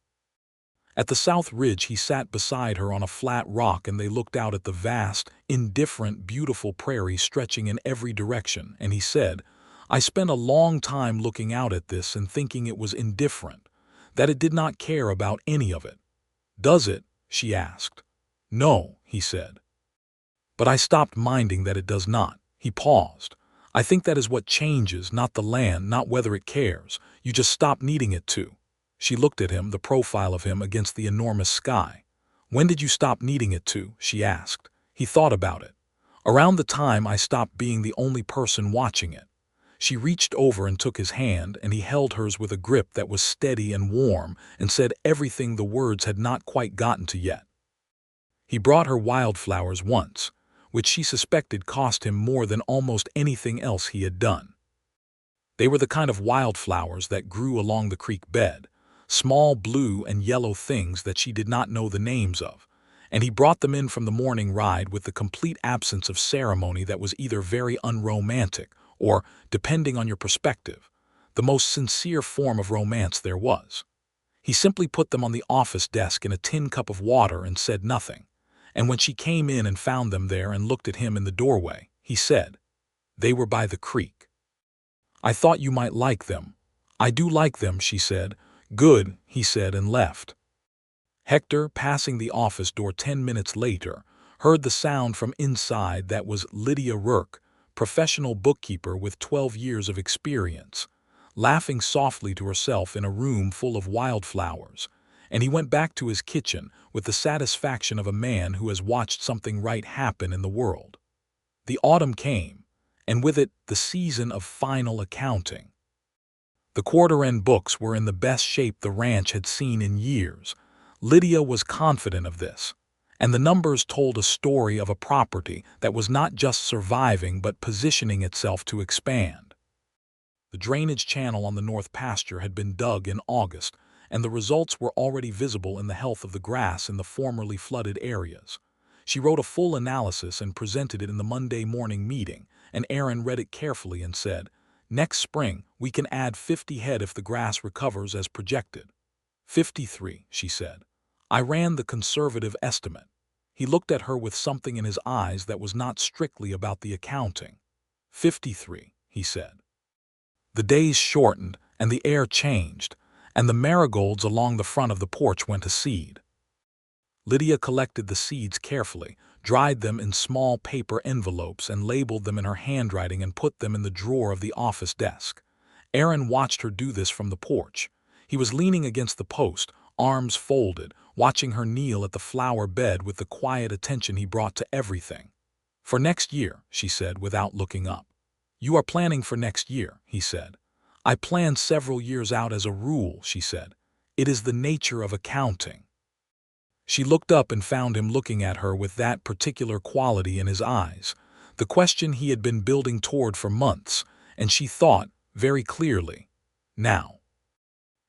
At the south ridge he sat beside her on a flat rock and they looked out at the vast, indifferent, beautiful prairie stretching in every direction, and he said, "I spent a long time looking out at this and thinking it was indifferent, that it did not care about any of it." "Does it?" she asked. "No," he said. "But I stopped minding that it does not." He paused. "I think that is what changes, not the land, not whether it cares. You just stop needing it to." She looked at him, the profile of him against the enormous sky. "When did you stop needing it to?" she asked. He thought about it. "Around the time I stopped being the only person watching it." She reached over and took his hand, and he held hers with a grip that was steady and warm and said everything the words had not quite gotten to yet. He brought her wildflowers once, which she suspected cost him more than almost anything else he had done. They were the kind of wildflowers that grew along the creek bed, small blue and yellow things that she did not know the names of, and he brought them in from the morning ride with the complete absence of ceremony that was either very unromantic or, depending on your perspective, the most sincere form of romance there was. He simply put them on the office desk in a tin cup of water and said nothing, and when she came in and found them there and looked at him in the doorway, he said, "They were by the creek. I thought you might like them." "I do like them," she said. "Good," he said, and left. Hector, passing the office door 10 minutes later, heard the sound from inside. That was Lydia Rourke, professional bookkeeper with 12 years of experience, laughing softly to herself in a room full of wildflowers, and he went back to his kitchen with the satisfaction of a man who has watched something right happen in the world. The autumn came, and with it the season of final accounting. The quarter-end books were in the best shape the ranch had seen in years. Lydia was confident of this, and the numbers told a story of a property that was not just surviving but positioning itself to expand. The drainage channel on the north pasture had been dug in August, and the results were already visible in the health of the grass in the formerly flooded areas. She wrote a full analysis and presented it in the Monday morning meeting, and Aaron read it carefully and said, "Next spring, we can add 50 head if the grass recovers as projected." 53, she said. "I ran the conservative estimate." He looked at her with something in his eyes that was not strictly about the accounting. 53, he said. The days shortened, and the air changed, and the marigolds along the front of the porch went to seed. Lydia collected the seeds carefully, dried them in small paper envelopes and labeled them in her handwriting and put them in the drawer of the office desk. Aaron watched her do this from the porch. He was leaning against the post, arms folded, watching her kneel at the flower bed with the quiet attention he brought to everything. "For next year," she said without looking up. "You are planning for next year," he said. "I plan several years out as a rule," she said. "It is the nature of accounting." She looked up and found him looking at her with that particular quality in his eyes, the question he had been building toward for months, and she thought, very clearly, now.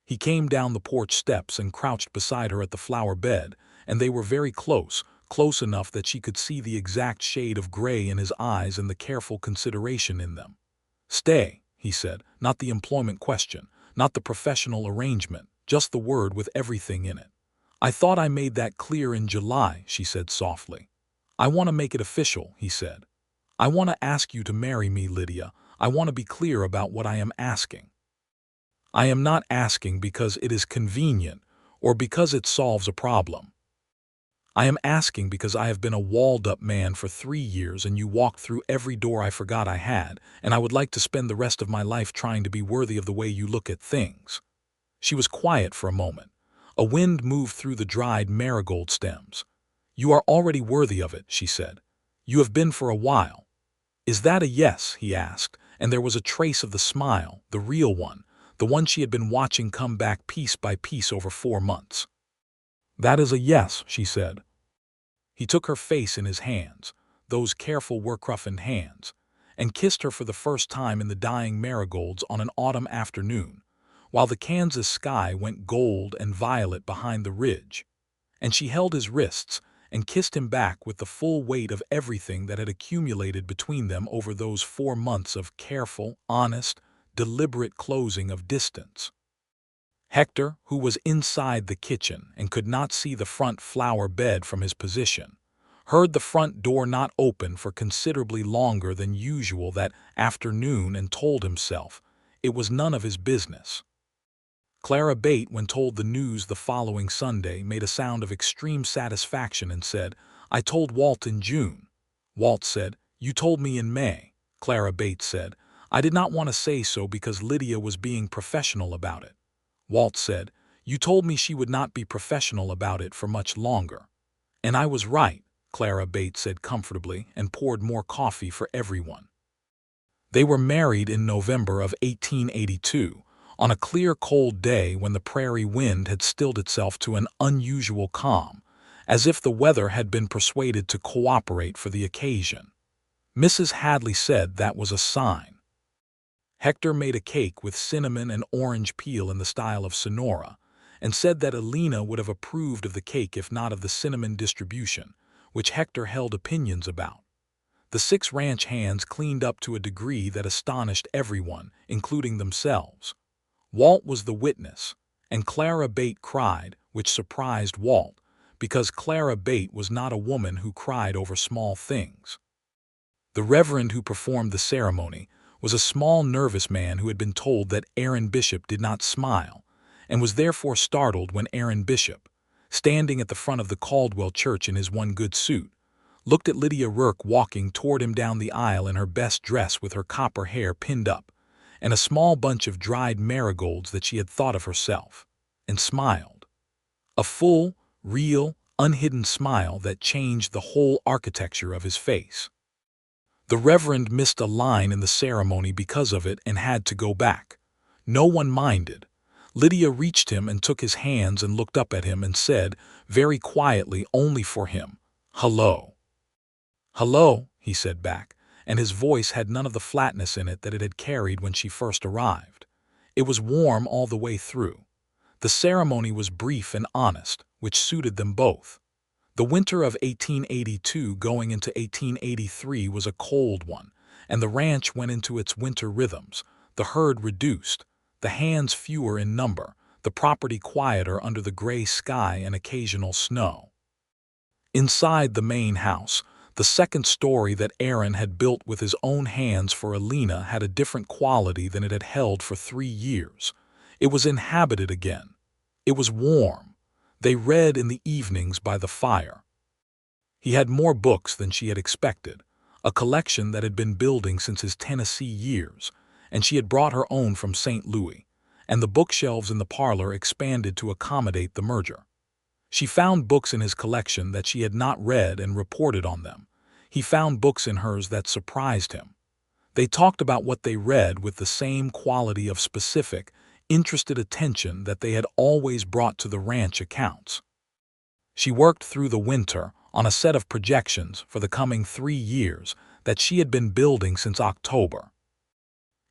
He came down the porch steps and crouched beside her at the flower bed, and they were very close, close enough that she could see the exact shade of gray in his eyes and the careful consideration in them. "Stay," he said, "not the employment question, not the professional arrangement, just the word with everything in it." "I thought I made that clear in July," she said softly. "I want to make it official," he said. "I want to ask you to marry me, Lydia. I want to be clear about what I am asking. I am not asking because it is convenient or because it solves a problem. I am asking because I have been a walled-up man for 3 years and you walked through every door I forgot I had, and I would like to spend the rest of my life trying to be worthy of the way you look at things." She was quiet for a moment. A wind moved through the dried marigold stems. "You are already worthy of it," she said. "You have been for a while." "Is that a yes?" he asked, and there was a trace of the smile, the real one, the one she had been watching come back piece by piece over 4 months. "That is a yes," she said. He took her face in his hands, those careful work-roughened hands, and kissed her for the first time in the dying marigolds on an autumn afternoon, while the Kansas sky went gold and violet behind the ridge. And she held his wrists and kissed him back with the full weight of everything that had accumulated between them over those 4 months of careful, honest, deliberate closing of distance. Hector, who was inside the kitchen and could not see the front flower bed from his position, heard the front door not open for considerably longer than usual that afternoon and told himself it was none of his business. Clara Bate, when told the news the following Sunday, made a sound of extreme satisfaction and said, "I told Walt in June." Walt said, "You told me in May." Clara Bate said, "I did not want to say so because Lydia was being professional about it." Walt said, "You told me she would not be professional about it for much longer." "And I was right," Clara Bate said comfortably and poured more coffee for everyone. They were married in November of 1882, on a clear cold day when the prairie wind had stilled itself to an unusual calm, as if the weather had been persuaded to cooperate for the occasion. Mrs. Hadley said that was a sign. Hector made a cake with cinnamon and orange peel in the style of Sonora, and said that Alina would have approved of the cake if not of the cinnamon distribution, which Hector held opinions about. The 6 ranch hands cleaned up to a degree that astonished everyone, including themselves. Walt was the witness, and Clara Bate cried, which surprised Walt, because Clara Bate was not a woman who cried over small things. The reverend who performed the ceremony was a small, nervous man who had been told that Aaron Bishop did not smile, and was therefore startled when Aaron Bishop, standing at the front of the Caldwell Church in his one good suit, looked at Lydia Rourke walking toward him down the aisle in her best dress with her copper hair pinned up, and a small bunch of dried marigolds that she had thought of herself, and smiled. A full, real, unhidden smile that changed the whole architecture of his face. The Reverend missed a line in the ceremony because of it and had to go back. No one minded. Lydia reached him and took his hands and looked up at him and said, very quietly only for him, "Hello." "Hello," he said back, and his voice had none of the flatness in it that it had carried when she first arrived. It was warm all the way through. The ceremony was brief and honest, which suited them both. The winter of 1882 going into 1883 was a cold one, and the ranch went into its winter rhythms, the herd reduced, the hands fewer in number, the property quieter under the gray sky and occasional snow. Inside the main house, the second story that Aaron had built with his own hands for Alina had a different quality than it had held for 3 years. It was inhabited again. It was warm. They read in the evenings by the fire. He had more books than she had expected, a collection that had been building since his Tennessee years, and she had brought her own from St. Louis, and the bookshelves in the parlor expanded to accommodate the merger. She found books in his collection that she had not read and reported on them. He found books in hers that surprised him. They talked about what they read with the same quality of specific, interested attention that they had always brought to the ranch accounts. She worked through the winter on a set of projections for the coming 3 years that she had been building since October.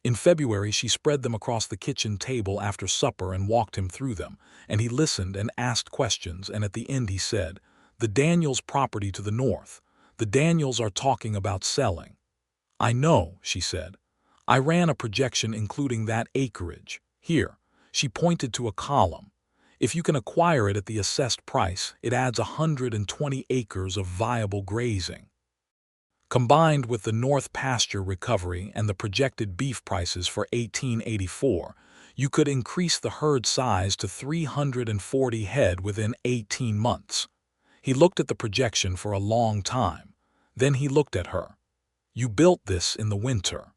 In February she spread them across the kitchen table after supper and walked him through them, and he listened and asked questions, and at the end he said, "The Daniels property to the north. The Daniels are talking about selling." "I know," she said. "I ran a projection including that acreage. Here." She pointed to a column. "If you can acquire it at the assessed price, it adds 120 acres of viable grazing. Combined with the north pasture recovery and the projected beef prices for 1884, you could increase the herd size to 340 head within 18 months. He looked at the projection for a long time. Then he looked at her. "You built this in the winter."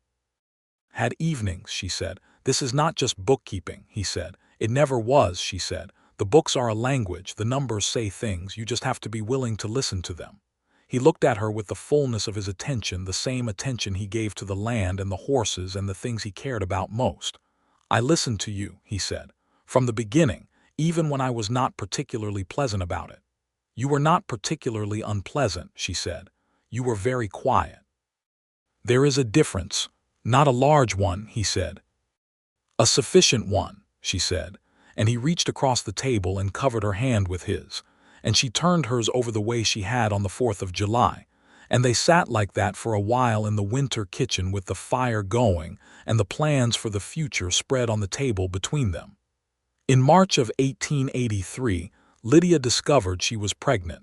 "Had evenings," she said. "This is not just bookkeeping," he said. "It never was," she said. "The books are a language, the numbers say things, you just have to be willing to listen to them." He looked at her with the fullness of his attention, the same attention he gave to the land and the horses and the things he cared about most. "I listened to you," he said, "from the beginning, even when I was not particularly pleasant about it." "You were not particularly unpleasant," she said. "You were very quiet." "There is a difference. Not a large one," he said. "A sufficient one," she said, and he reached across the table and covered her hand with his, and she turned hers over the way she had on the 4th of July, and they sat like that for a while in the winter kitchen with the fire going and the plans for the future spread on the table between them. In March of 1883, Lydia discovered she was pregnant.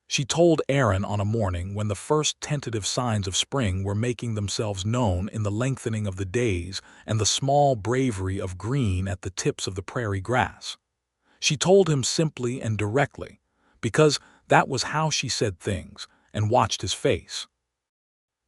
She told Aaron on a morning when the first tentative signs of spring were making themselves known in the lengthening of the days and the small bravery of green at the tips of the prairie grass. She told him simply and directly, because that was how she said things, and watched his face.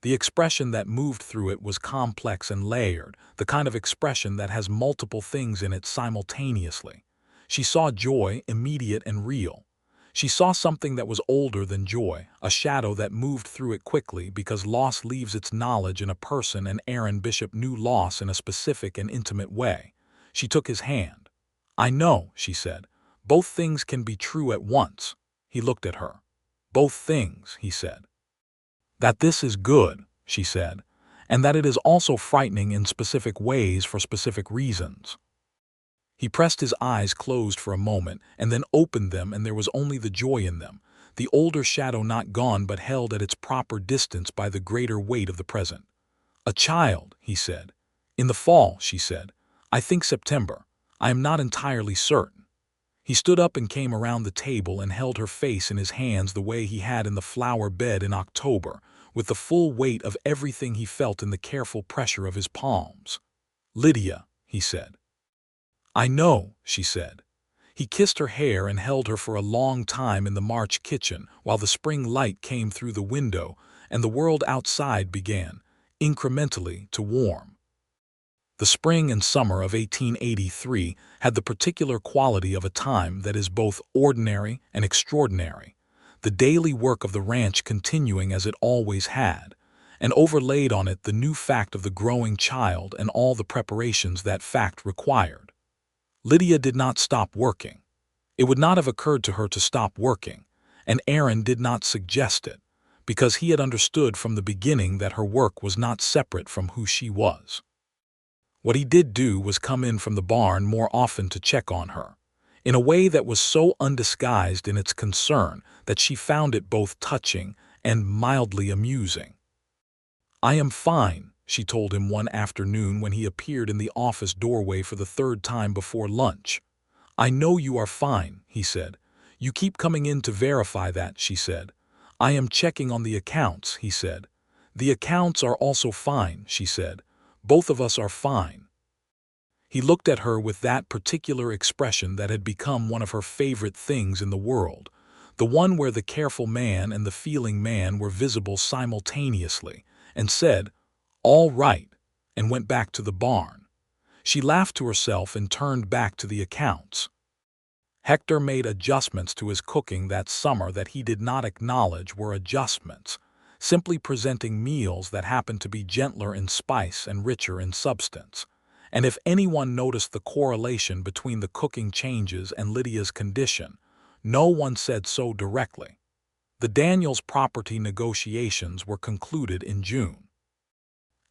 The expression that moved through it was complex and layered, the kind of expression that has multiple things in it simultaneously. She saw joy, immediate and real. She saw something that was older than joy, a shadow that moved through it quickly because loss leaves its knowledge in a person, and Aaron Bishop knew loss in a specific and intimate way. She took his hand. "I know," she said. "Both things can be true at once." He looked at her. "Both things," he said. "That this is good," she said, "and that it is also frightening in specific ways for specific reasons." He pressed his eyes closed for a moment and then opened them, and there was only the joy in them, the older shadow not gone but held at its proper distance by the greater weight of the present. "A child," he said. "In the fall," she said. "I think September. I am not entirely certain." He stood up and came around the table and held her face in his hands the way he had in the flower bed in October, with the full weight of everything he felt in the careful pressure of his palms. "Lydia," he said. "I know," she said. He kissed her hair and held her for a long time in the March kitchen while the spring light came through the window and the world outside began, incrementally, to warm. The spring and summer of 1883 had the particular quality of a time that is both ordinary and extraordinary, the daily work of the ranch continuing as it always had, and overlaid on it the new fact of the growing child and all the preparations that fact required. Lydia did not stop working. It would not have occurred to her to stop working, and Aaron did not suggest it, because he had understood from the beginning that her work was not separate from who she was. What he did do was come in from the barn more often to check on her, in a way that was so undisguised in its concern that she found it both touching and mildly amusing. "I am fine," she told him one afternoon when he appeared in the office doorway for the third time before lunch. "I know you are fine," he said. "You keep coming in to verify that," she said. "I am checking on the accounts," he said. "The accounts are also fine," she said. "Both of us are fine." He looked at her with that particular expression that had become one of her favorite things in the world, the one where the careful man and the feeling man were visible simultaneously, and said, "All right," and went back to the barn. She laughed to herself and turned back to the accounts. Hector made adjustments to his cooking that summer that he did not acknowledge were adjustments, simply presenting meals that happened to be gentler in spice and richer in substance. And if anyone noticed the correlation between the cooking changes and Lydia's condition, no one said so directly. The Daniels property negotiations were concluded in June.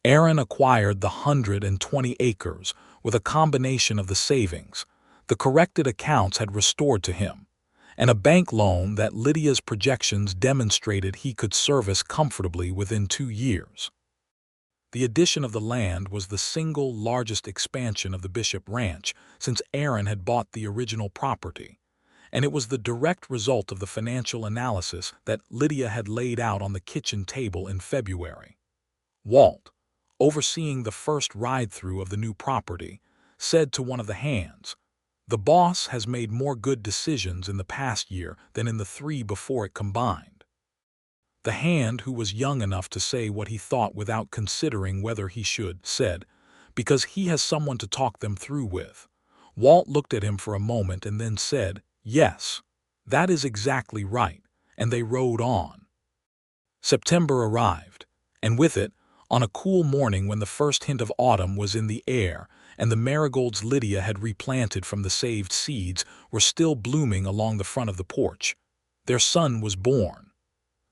Aaron acquired the 120 acres with a combination of the savings the corrected accounts had restored to him, and a bank loan that Lydia's projections demonstrated he could service comfortably within 2 years. The addition of the land was the single largest expansion of the Bishop Ranch since Aaron had bought the original property, and it was the direct result of the financial analysis that Lydia had laid out on the kitchen table in February. Walt, overseeing the first ride-through of the new property, said to one of the hands, "The boss has made more good decisions in the past year than in the 3 before it combined." The hand, who was young enough to say what he thought without considering whether he should, said, "Because he has someone to talk them through with." Walt looked at him for a moment and then said, "Yes, that is exactly right," and they rode on. September arrived, and with it, on a cool morning when the first hint of autumn was in the air and the marigolds Lydia had replanted from the saved seeds were still blooming along the front of the porch, their son was born.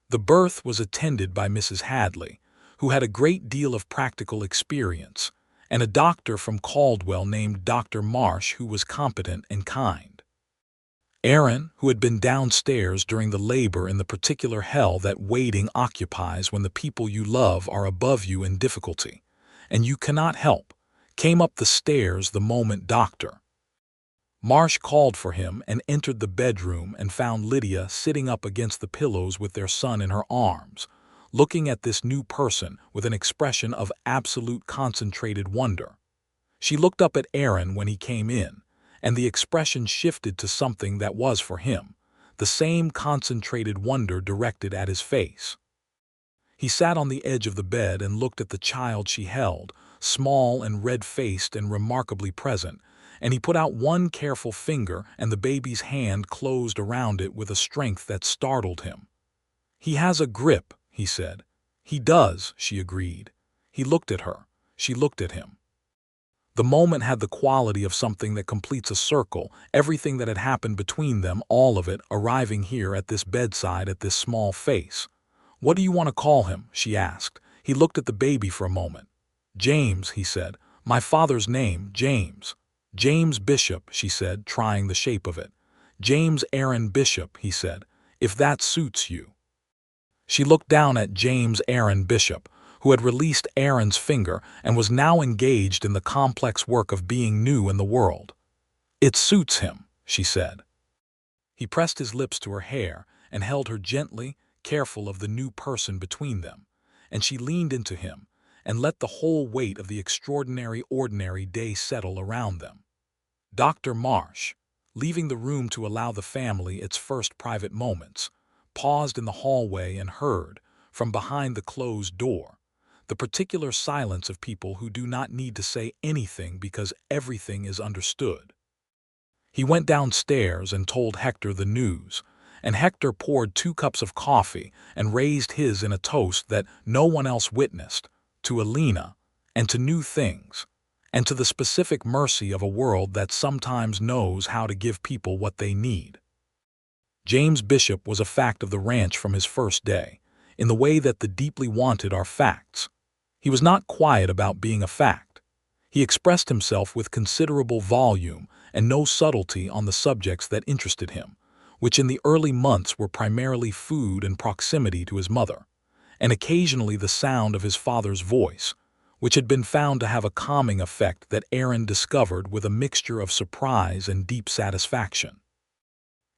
The birth was attended by Mrs. Hadley, who had a great deal of practical experience, and a doctor from Caldwell named Dr. Marsh who was competent and kind. Aaron, who had been downstairs during the labor in the particular hell that waiting occupies when the people you love are above you in difficulty, and you cannot help, came up the stairs the moment Dr. Marsh called for him and entered the bedroom and found Lydia sitting up against the pillows with their son in her arms, looking at this new person with an expression of absolute concentrated wonder. She looked up at Aaron when he came in, and the expression shifted to something that was for him, the same concentrated wonder directed at his face. He sat on the edge of the bed and looked at the child she held, small and red-faced and remarkably present, and he put out one careful finger and the baby's hand closed around it with a strength that startled him. "He has a grip," he said. "He does," she agreed. He looked at her. She looked at him. The moment had the quality of something that completes a circle, everything that had happened between them, all of it, arriving here at this bedside at this small face. "What do you want to call him?" she asked. He looked at the baby for a moment. "James," he said. "My father's name, James." "James Bishop," she said, trying the shape of it. "James Aaron Bishop," he said, "if that suits you." She looked down at James Aaron Bishop, who had released Aaron's finger and was now engaged in the complex work of being new in the world. "It suits him," she said. He pressed his lips to her hair and held her gently, careful of the new person between them, and she leaned into him and let the whole weight of the extraordinary ordinary day settle around them. Dr. Marsh, leaving the room to allow the family its first private moments, paused in the hallway and heard, from behind the closed door, the particular silence of people who do not need to say anything because everything is understood. He went downstairs and told Hector the news, and Hector poured 2 cups of coffee and raised his in a toast that no one else witnessed, to Alina, and to new things, and to the specific mercy of a world that sometimes knows how to give people what they need. James Bishop was a fact of the ranch from his first day, in the way that the deeply wanted are facts. He was not quiet about being a fact. He expressed himself with considerable volume and no subtlety on the subjects that interested him, which in the early months were primarily food and proximity to his mother, and occasionally the sound of his father's voice, which had been found to have a calming effect that Aaron discovered with a mixture of surprise and deep satisfaction.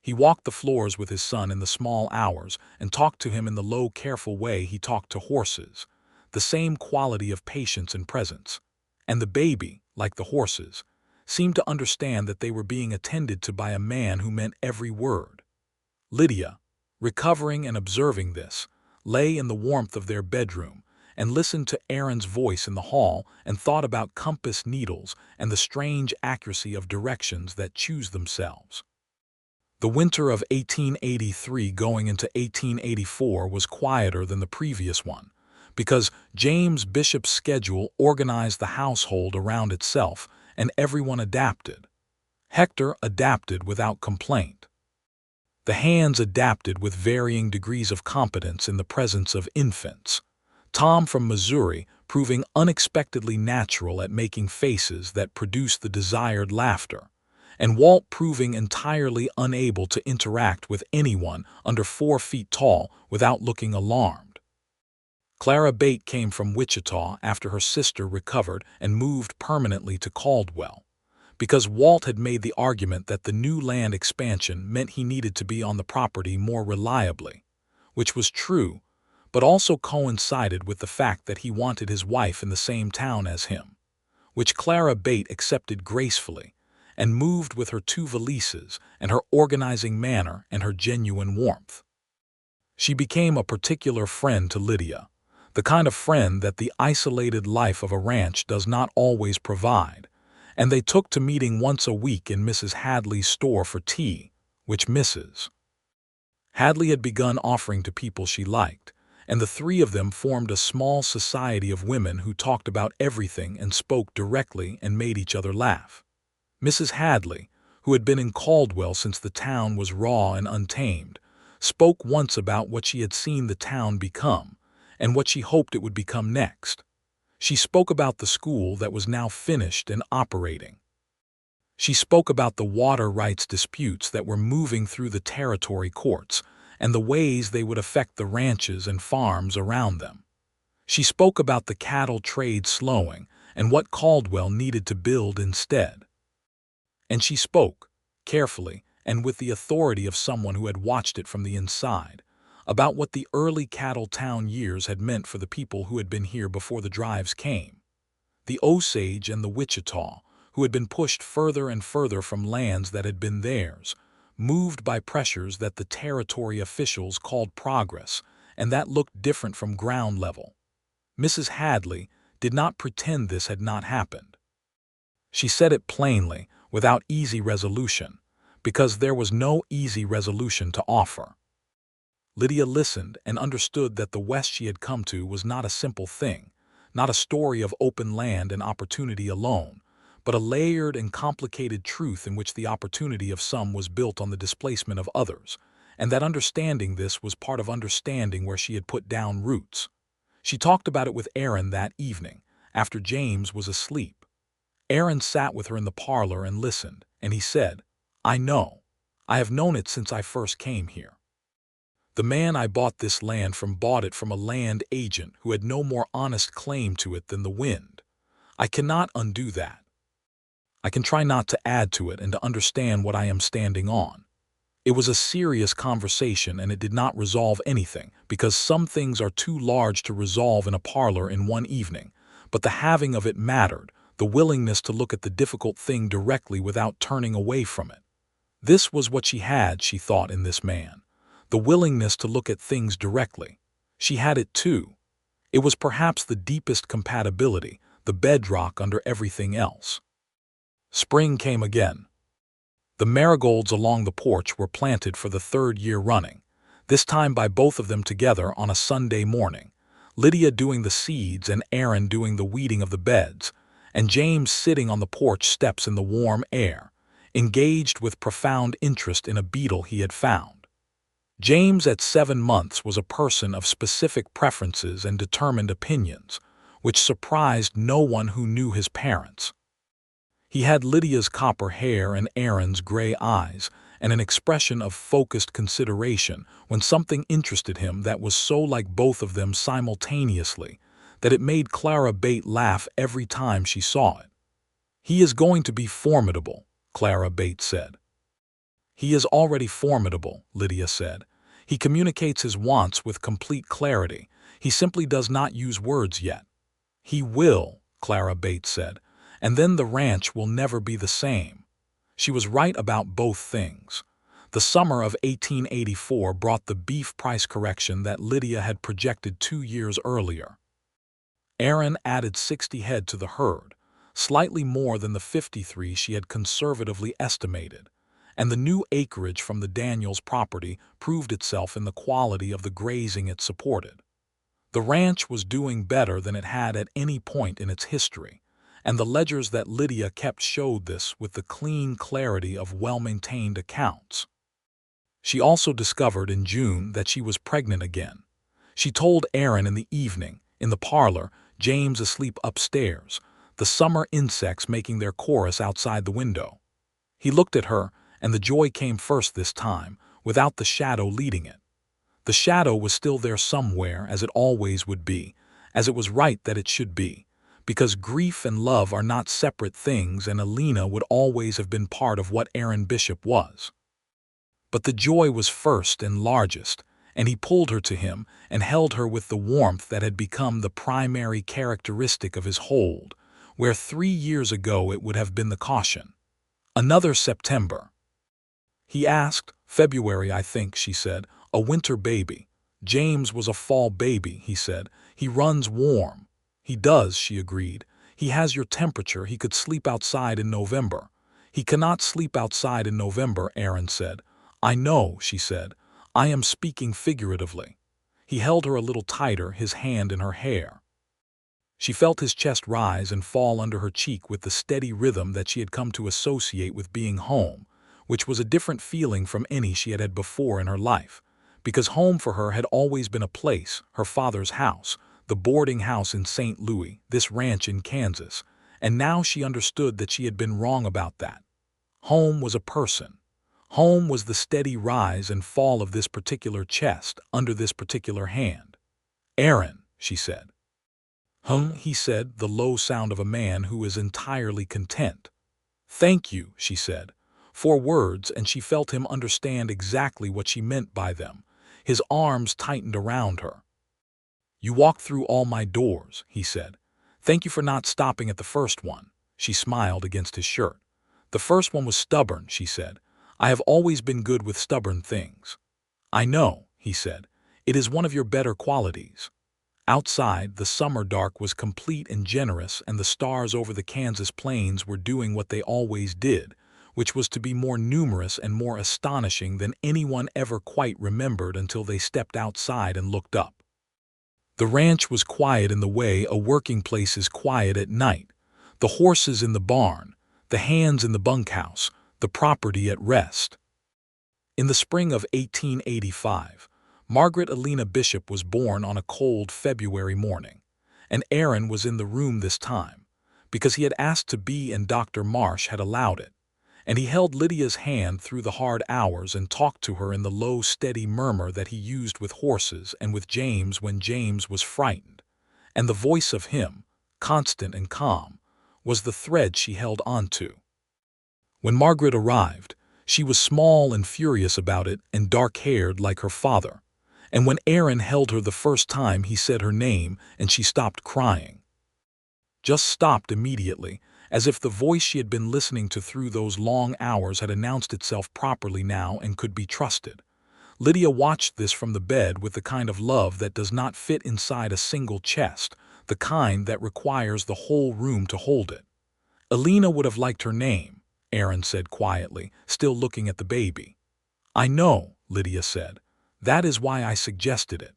He walked the floors with his son in the small hours and talked to him in the low, careful way he talked to horses, the same quality of patience and presence. And the baby, like the horses, seemed to understand that they were being attended to by a man who meant every word. Lydia, recovering and observing this, lay in the warmth of their bedroom and listened to Aaron's voice in the hall and thought about compass needles and the strange accuracy of directions that choose themselves. The winter of 1883 going into 1884 was quieter than the previous one, because James Bishop's schedule organized the household around itself and everyone adapted. Hector adapted without complaint. The hands adapted with varying degrees of competence in the presence of infants. Tom from Missouri proving unexpectedly natural at making faces that produced the desired laughter, and Walt proving entirely unable to interact with anyone under 4 feet tall without looking alarmed. Clara Bate came from Wichita after her sister recovered and moved permanently to Caldwell, because Walt had made the argument that the new land expansion meant he needed to be on the property more reliably, which was true, but also coincided with the fact that he wanted his wife in the same town as him, which Clara Bate accepted gracefully and moved with her 2 valises and her organizing manner and her genuine warmth. She became a particular friend to Lydia, the kind of friend that the isolated life of a ranch does not always provide, and they took to meeting once a week in Mrs. Hadley's store for tea, which Mrs. Hadley had begun offering to people she liked, and the 3 of them formed a small society of women who talked about everything and spoke directly and made each other laugh. Mrs. Hadley, who had been in Caldwell since the town was raw and untamed, spoke once about what she had seen the town become, and what she hoped it would become next. She spoke about the school that was now finished and operating. She spoke about the water rights disputes that were moving through the territory courts and the ways they would affect the ranches and farms around them. She spoke about the cattle trade slowing and what Caldwell needed to build instead. And she spoke, carefully and with the authority of someone who had watched it from the inside, about what the early cattle town years had meant for the people who had been here before the drives came. The Osage and the Wichita, who had been pushed further and further from lands that had been theirs, moved by pressures that the territory officials called progress and that looked different from ground level. Mrs. Hadley did not pretend this had not happened. She said it plainly, without easy resolution, because there was no easy resolution to offer. Lydia listened and understood that the West she had come to was not a simple thing, not a story of open land and opportunity alone, but a layered and complicated truth in which the opportunity of some was built on the displacement of others, and that understanding this was part of understanding where she had put down roots. She talked about it with Aaron that evening, after James was asleep. Aaron sat with her in the parlor and listened, and he said, "I know. I have known it since I first came here. The man I bought this land from bought it from a land agent who had no more honest claim to it than the wind. I cannot undo that. I can try not to add to it and to understand what I am standing on." It was a serious conversation and it did not resolve anything, because some things are too large to resolve in a parlor in one evening, but the having of it mattered, the willingness to look at the difficult thing directly without turning away from it. This was what she had, she thought, in this man. The willingness to look at things directly. She had it too. It was perhaps the deepest compatibility, the bedrock under everything else. Spring came again. The marigolds along the porch were planted for the third year running, this time by both of them together on a Sunday morning, Lydia doing the seeds and Aaron doing the weeding of the beds, and James sitting on the porch steps in the warm air, engaged with profound interest in a beetle he had found. James at 7 months was a person of specific preferences and determined opinions, which surprised no one who knew his parents. He had Lydia's copper hair and Aaron's gray eyes, and an expression of focused consideration when something interested him that was so like both of them simultaneously that it made Clara Bate laugh every time she saw it. "He is going to be formidable," Clara Bate said. "He is already formidable," Lydia said. "He communicates his wants with complete clarity. He simply does not use words yet." "He will," Clara Bate said. "And then the ranch will never be the same." She was right about both things. The summer of 1884 brought the beef price correction that Lydia had projected 2 years earlier. Aaron added 60 head to the herd, slightly more than the 53 she had conservatively estimated, and the new acreage from the Daniels property proved itself in the quality of the grazing it supported. The ranch was doing better than it had at any point in its history, and the ledgers that Lydia kept showed this with the clean clarity of well-maintained accounts. She also discovered in June that she was pregnant again. She told Aaron in the evening, in the parlor, James asleep upstairs, the summer insects making their chorus outside the window. He looked at her, and the joy came first this time, without the shadow leading it. The shadow was still there somewhere, as it always would be, as it was right that it should be, because grief and love are not separate things, and Alina would always have been part of what Aaron Bishop was. But the joy was first and largest, and he pulled her to him and held her with the warmth that had become the primary characteristic of his hold, where 3 years ago it would have been the caution. "Another September?" he asked. "February, I think," she said. "A winter baby." "James was a fall baby," he said. "He runs warm." "He does," she agreed. "He has your temperature. He could sleep outside in November." "He cannot sleep outside in November," Aaron said. "I know," she said. "I am speaking figuratively." He held her a little tighter, his hand in her hair. She felt his chest rise and fall under her cheek with the steady rhythm that she had come to associate with being home, which was a different feeling from any she had had before in her life, because home for her had always been a place, her father's house, the boarding house in St. Louis, this ranch in Kansas, and now she understood that she had been wrong about that. Home was a person. Home was the steady rise and fall of this particular chest under this particular hand. "Aaron," she said. He said, the low sound of a man who is entirely content. "Thank you," she said, 4 words, and she felt him understand exactly what she meant by them. His arms tightened around her. "You walked through all my doors," he said. "Thank you for not stopping at the first one." She smiled against his shirt. "The first one was stubborn," she said. "I have always been good with stubborn things." "I know," he said. "It is one of your better qualities." Outside, the summer dark was complete and generous, and the stars over the Kansas plains were doing what they always did, which was to be more numerous and more astonishing than anyone ever quite remembered until they stepped outside and looked up. The ranch was quiet in the way a working place is quiet at night. The horses in the barn, the hands in the bunkhouse, the property at rest. In the spring of 1885, Margaret Elena Bishop was born on a cold February morning, and Aaron was in the room this time, because he had asked to be and Dr. Marsh had allowed it, and he held Lydia's hand through the hard hours and talked to her in the low, steady murmur that he used with horses and with James when James was frightened, and the voice of him, constant and calm, was the thread she held onto. When Margaret arrived, she was small and furious about it and dark-haired like her father, and when Aaron held her the first time he said her name and she stopped crying. Just stopped immediately, as if the voice she had been listening to through those long hours had announced itself properly now and could be trusted. Lydia watched this from the bed with the kind of love that does not fit inside a single chest, the kind that requires the whole room to hold it. "Elena would have liked her name," Aaron said quietly, still looking at the baby. "I know," Lydia said. "That is why I suggested it."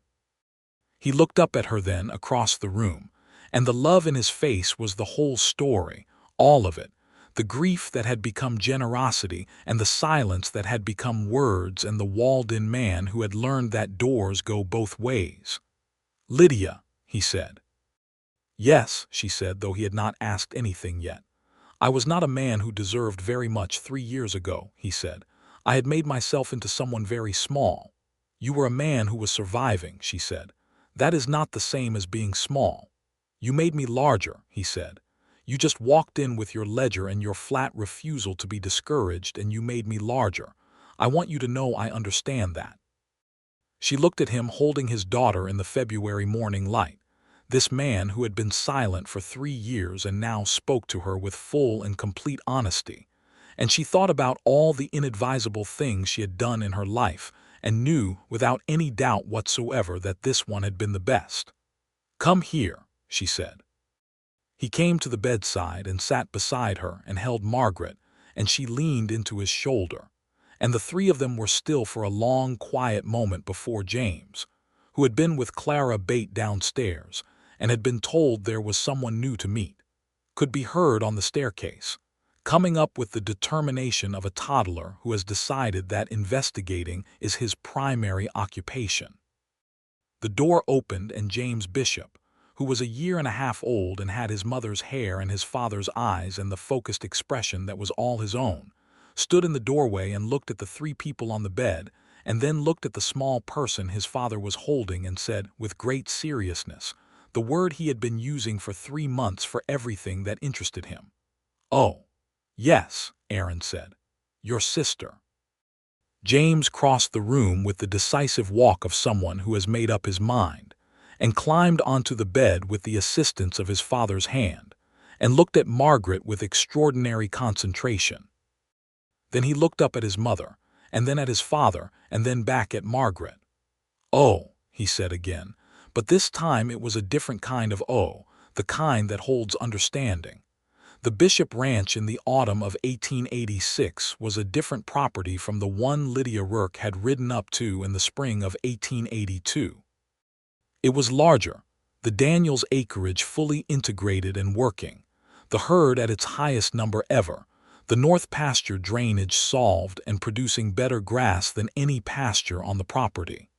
He looked up at her then across the room, and the love in his face was the whole story, all of it, the grief that had become generosity and the silence that had become words and the walled-in man who had learned that doors go both ways. "Lydia," he said. "Yes," she said, though he had not asked anything yet. "I was not a man who deserved very much 3 years ago," he said. "I had made myself into someone very small." "You were a man who was surviving," she said. "That is not the same as being small." "You made me larger," he said. "You just walked in with your ledger and your flat refusal to be discouraged, and you made me larger. I want you to know I understand that." She looked at him holding his daughter in the February morning light. This man who had been silent for 3 years and now spoke to her with full and complete honesty. And she thought about all the inadvisable things she had done in her life and knew without any doubt whatsoever that this one had been the best. "Come here," she said. He came to the bedside and sat beside her and held Margaret, and she leaned into his shoulder. And the 3 of them were still for a long, quiet moment before James, who had been with Clara Bate downstairs and had been told there was someone new to meet, could be heard on the staircase, coming up with the determination of a toddler who has decided that investigating is his primary occupation. The door opened and James Bishop, who was a year and a half old and had his mother's hair and his father's eyes and the focused expression that was all his own, stood in the doorway and looked at the 3 people on the bed, and then looked at the small person his father was holding and said, with great seriousness, the word he had been using for 3 months for everything that interested him. "Oh, yes," Aaron said. "Your sister." James crossed the room with the decisive walk of someone who has made up his mind, and climbed onto the bed with the assistance of his father's hand, and looked at Margaret with extraordinary concentration. Then he looked up at his mother, and then at his father, and then back at Margaret. "Oh," he said again, but this time it was a different kind of "oh," the kind that holds understanding. The Bishop Ranch in the autumn of 1886 was a different property from the one Lydia Rourke had ridden up to in the spring of 1882. It was larger, the Daniels acreage fully integrated and working, the herd at its highest number ever, the north pasture drainage solved and producing better grass than any pasture on the property.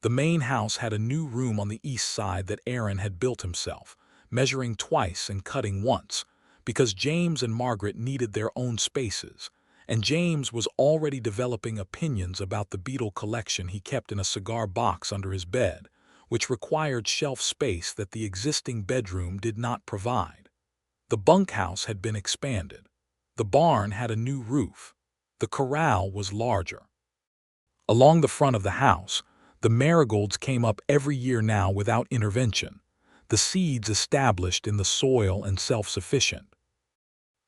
The main house had a new room on the east side that Aaron had built himself, measuring twice and cutting once, because James and Margaret needed their own spaces, and James was already developing opinions about the beetle collection he kept in a cigar box under his bed, which required shelf space that the existing bedroom did not provide. The bunkhouse had been expanded. The barn had a new roof. The corral was larger. Along the front of the house, the marigolds came up every year now without intervention, the seeds established in the soil and self-sufficient.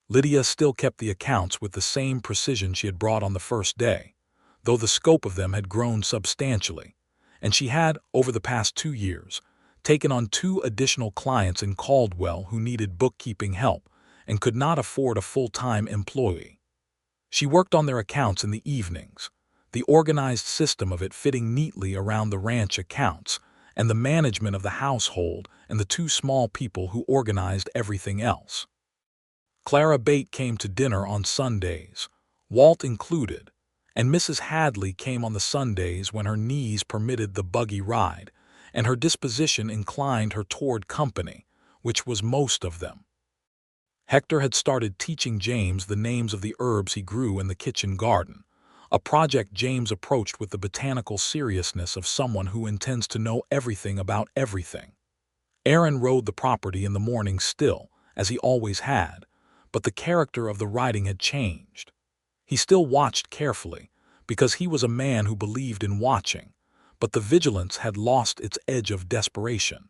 Lydia still kept the accounts with the same precision she had brought on the first day, though the scope of them had grown substantially, and she had, over the past 2 years, taken on 2 additional clients in Caldwell who needed bookkeeping help and could not afford a full-time employee. She worked on their accounts in the evenings, the organized system of it fitting neatly around the ranch accounts and the management of the household and the 2 small people who organized everything else. Clara Bate came to dinner on Sundays, Walt included, and Mrs. Hadley came on the Sundays when her knees permitted the buggy ride, and her disposition inclined her toward company, which was most of them. Hector had started teaching James the names of the herbs he grew in the kitchen garden, a project James approached with the botanical seriousness of someone who intends to know everything about everything. Aaron rode the property in the morning still, as he always had, but the character of the riding had changed. He still watched carefully, because he was a man who believed in watching, but the vigilance had lost its edge of desperation,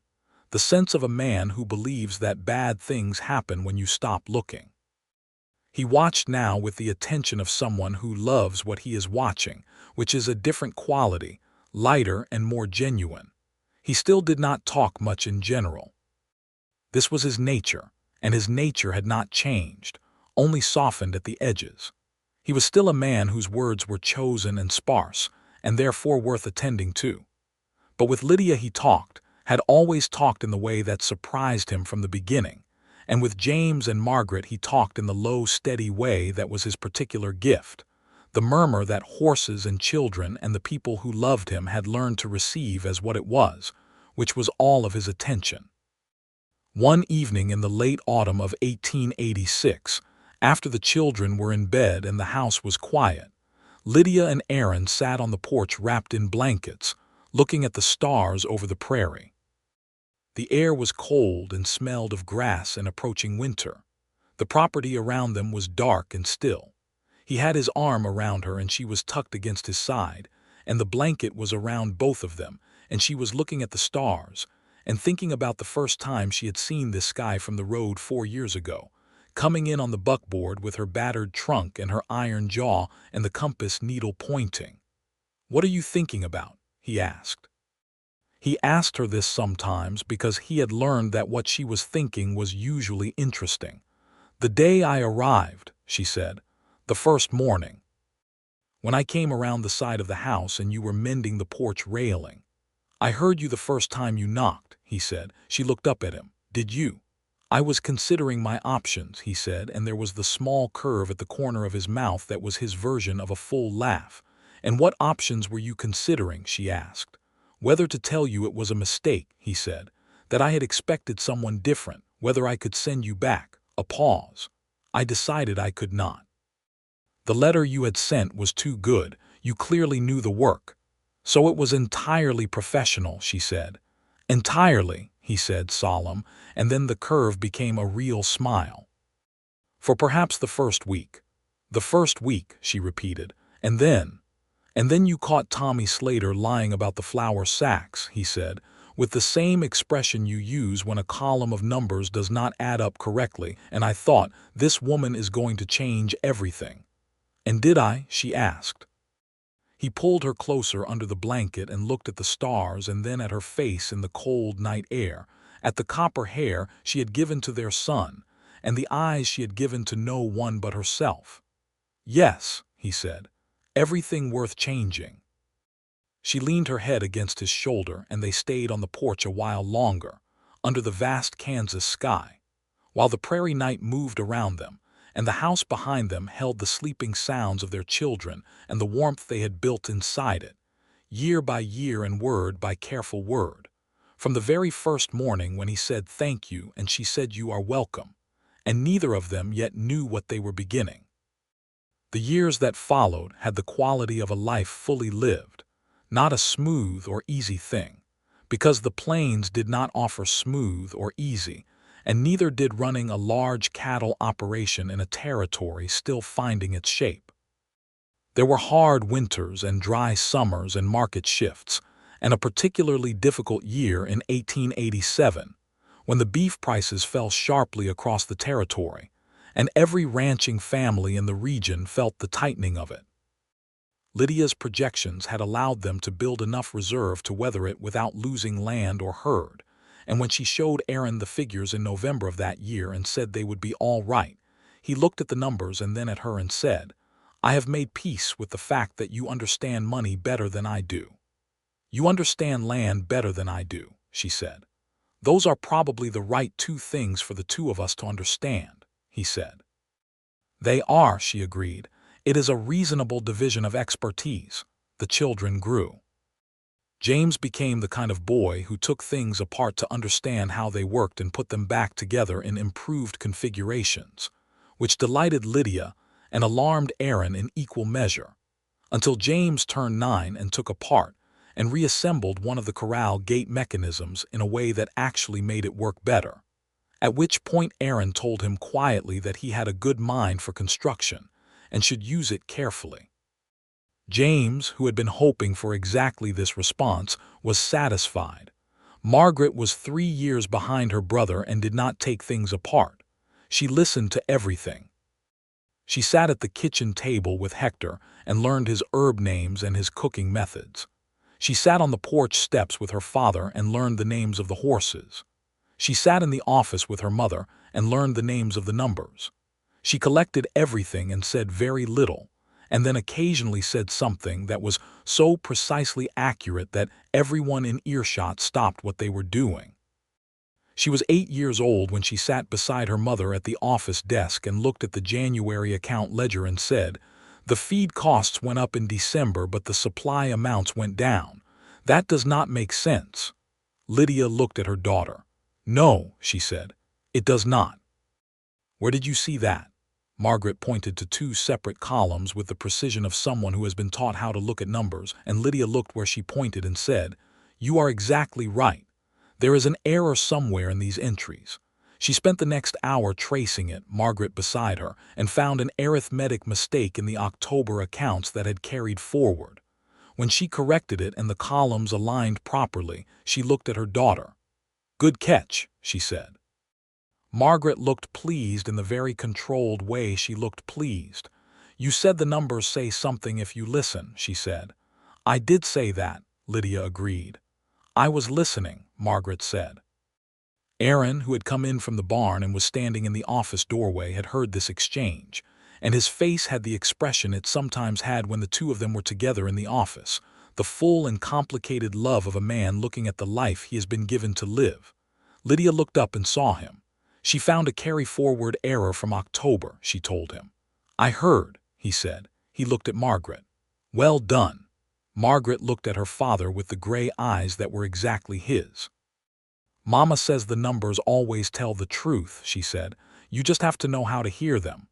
the sense of a man who believes that bad things happen when you stop looking. He watched now with the attention of someone who loves what he is watching, which is a different quality, lighter and more genuine. He still did not talk much in general. This was his nature, and his nature had not changed, only softened at the edges. He was still a man whose words were chosen and sparse, and therefore worth attending to. But with Lydia he talked, had always talked in the way that surprised him from the beginning, and with James and Margaret he talked in the low, steady way that was his particular gift, the murmur that horses and children and the people who loved him had learned to receive as what it was, which was all of his attention. One evening in the late autumn of 1886, after the children were in bed and the house was quiet, Lydia and Aaron sat on the porch wrapped in blankets, looking at the stars over the prairie. The air was cold and smelled of grass and approaching winter. The property around them was dark and still. He had his arm around her and she was tucked against his side, and the blanket was around both of them, and she was looking at the stars and thinking about the first time she had seen this sky from the road 4 years ago, coming in on the buckboard with her battered trunk and her iron jaw and the compass needle pointing. "What are you thinking about?" he asked. He asked her this sometimes because he had learned that what she was thinking was usually interesting. "The day I arrived," she said, "the first morning. When I came around the side of the house and you were mending the porch railing. I heard you the first time you knocked," he said. She looked up at him. "Did you?" "I was considering my options," he said, and there was the small curve at the corner of his mouth that was his version of a full laugh. "And what options were you considering?" she asked. "Whether to tell you it was a mistake," he said, "that I had expected someone different, whether I could send you back." A pause. "I decided I could not. The letter you had sent was too good. You clearly knew the work. So it was entirely professional," she said. "Entirely," he said, solemn, and then the curve became a real smile. "For perhaps the first week." "The first week," she repeated, "and then you caught Tommy Slater lying about the flour sacks," he said, with the same expression you use when a column of numbers does not add up correctly, "and I thought, this woman is going to change everything." "And did I?" she asked. He pulled her closer under the blanket and looked at the stars and then at her face in the cold night air, at the copper hair she had given to their son, and the eyes she had given to no one but herself. "Yes," he said, "everything worth changing." She leaned her head against his shoulder and they stayed on the porch a while longer, under the vast Kansas sky, while the prairie night moved around them, and the house behind them held the sleeping sounds of their children and the warmth they had built inside it, year by year and word by careful word, from the very first morning when he said thank you and she said you are welcome, and neither of them yet knew what they were beginning. The years that followed had the quality of a life fully lived, not a smooth or easy thing, because the plains did not offer smooth or easy, and neither did running a large cattle operation in a territory still finding its shape. There were hard winters and dry summers and market shifts, and a particularly difficult year in 1887, when the beef prices fell sharply across the territory, and every ranching family in the region felt the tightening of it. Lydia's projections had allowed them to build enough reserve to weather it without losing land or herd, and when she showed Aaron the figures in November of that year and said they would be all right, he looked at the numbers and then at her and said, "I have made peace with the fact that you understand money better than I do. You understand land better than I do," she said. "Those are probably the right two things for the two of us to understand," he said. "They are," she agreed. "It is a reasonable division of expertise." The children grew. James became the kind of boy who took things apart to understand how they worked and put them back together in improved configurations, which delighted Lydia and alarmed Aaron in equal measure, until James turned 9 and took apart and reassembled one of the corral gate mechanisms in a way that actually made it work better, at which point Aaron told him quietly that he had a good mind for construction and should use it carefully. James, who had been hoping for exactly this response, was satisfied. Margaret was 3 years behind her brother and did not take things apart. She listened to everything. She sat at the kitchen table with Hector and learned his herb names and his cooking methods. She sat on the porch steps with her father and learned the names of the horses. She sat in the office with her mother and learned the names of the numbers. She collected everything and said very little, and then occasionally said something that was so precisely accurate that everyone in earshot stopped what they were doing. She was 8 years old when she sat beside her mother at the office desk and looked at the January account ledger and said, "The feed costs went up in December, but the supply amounts went down. That does not make sense." Lydia looked at her daughter. "No," she said, "it does not." "Where did you see that?" Margaret pointed to 2 separate columns with the precision of someone who has been taught how to look at numbers, and Lydia looked where she pointed and said, "You are exactly right. There is an error somewhere in these entries." She spent the next hour tracing it, Margaret beside her, and found an arithmetic mistake in the October accounts that had carried forward. When she corrected it and the columns aligned properly, she looked at her daughter. "Good catch," she said. Margaret looked pleased in the very controlled way she looked pleased. "You said the numbers say something if you listen," she said. "I did say that," Lydia agreed. "I was listening," Margaret said. Aaron, who had come in from the barn and was standing in the office doorway, had heard this exchange, and his face had the expression it sometimes had when the two of them were together in the office, the full and complicated love of a man looking at the life he has been given to live. Lydia looked up and saw him. She found a carry-forward error from October, she told him. "I heard," he said. He looked at Margaret. "Well done." Margaret looked at her father with the gray eyes that were exactly his. "Mama says the numbers always tell the truth," she said. "You just have to know how to hear them."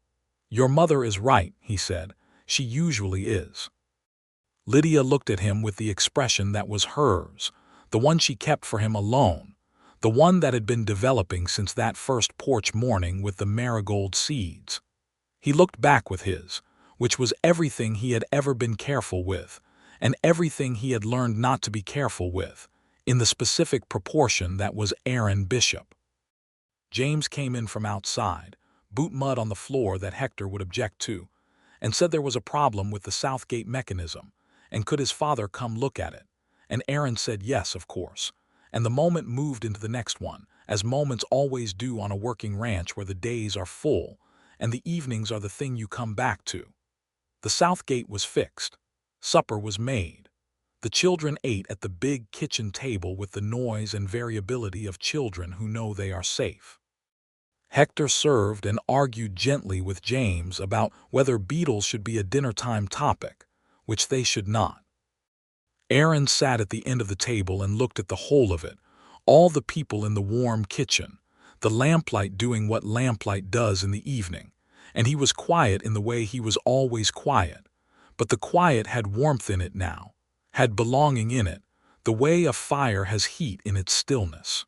"Your mother is right," he said. "She usually is." Lydia looked at him with the expression that was hers, the one she kept for him alone, the one that had been developing since that first porch morning with the marigold seeds. He looked back with his, which was everything he had ever been careful with, and everything he had learned not to be careful with, in the specific proportion that was Aaron Bishop. James came in from outside, boot mud on the floor that Hector would object to, and said there was a problem with the Southgate mechanism, and could his father come look at it, and Aaron said yes, of course. And the moment moved into the next one, as moments always do on a working ranch where the days are full, and the evenings are the thing you come back to. The south gate was fixed. Supper was made. The children ate at the big kitchen table with the noise and variability of children who know they are safe. Hector served and argued gently with James about whether beetles should be a dinner-time topic, which they should not. Aaron sat at the end of the table and looked at the whole of it, all the people in the warm kitchen, the lamplight doing what lamplight does in the evening, and he was quiet in the way he was always quiet, but the quiet had warmth in it now, had belonging in it, the way a fire has heat in its stillness.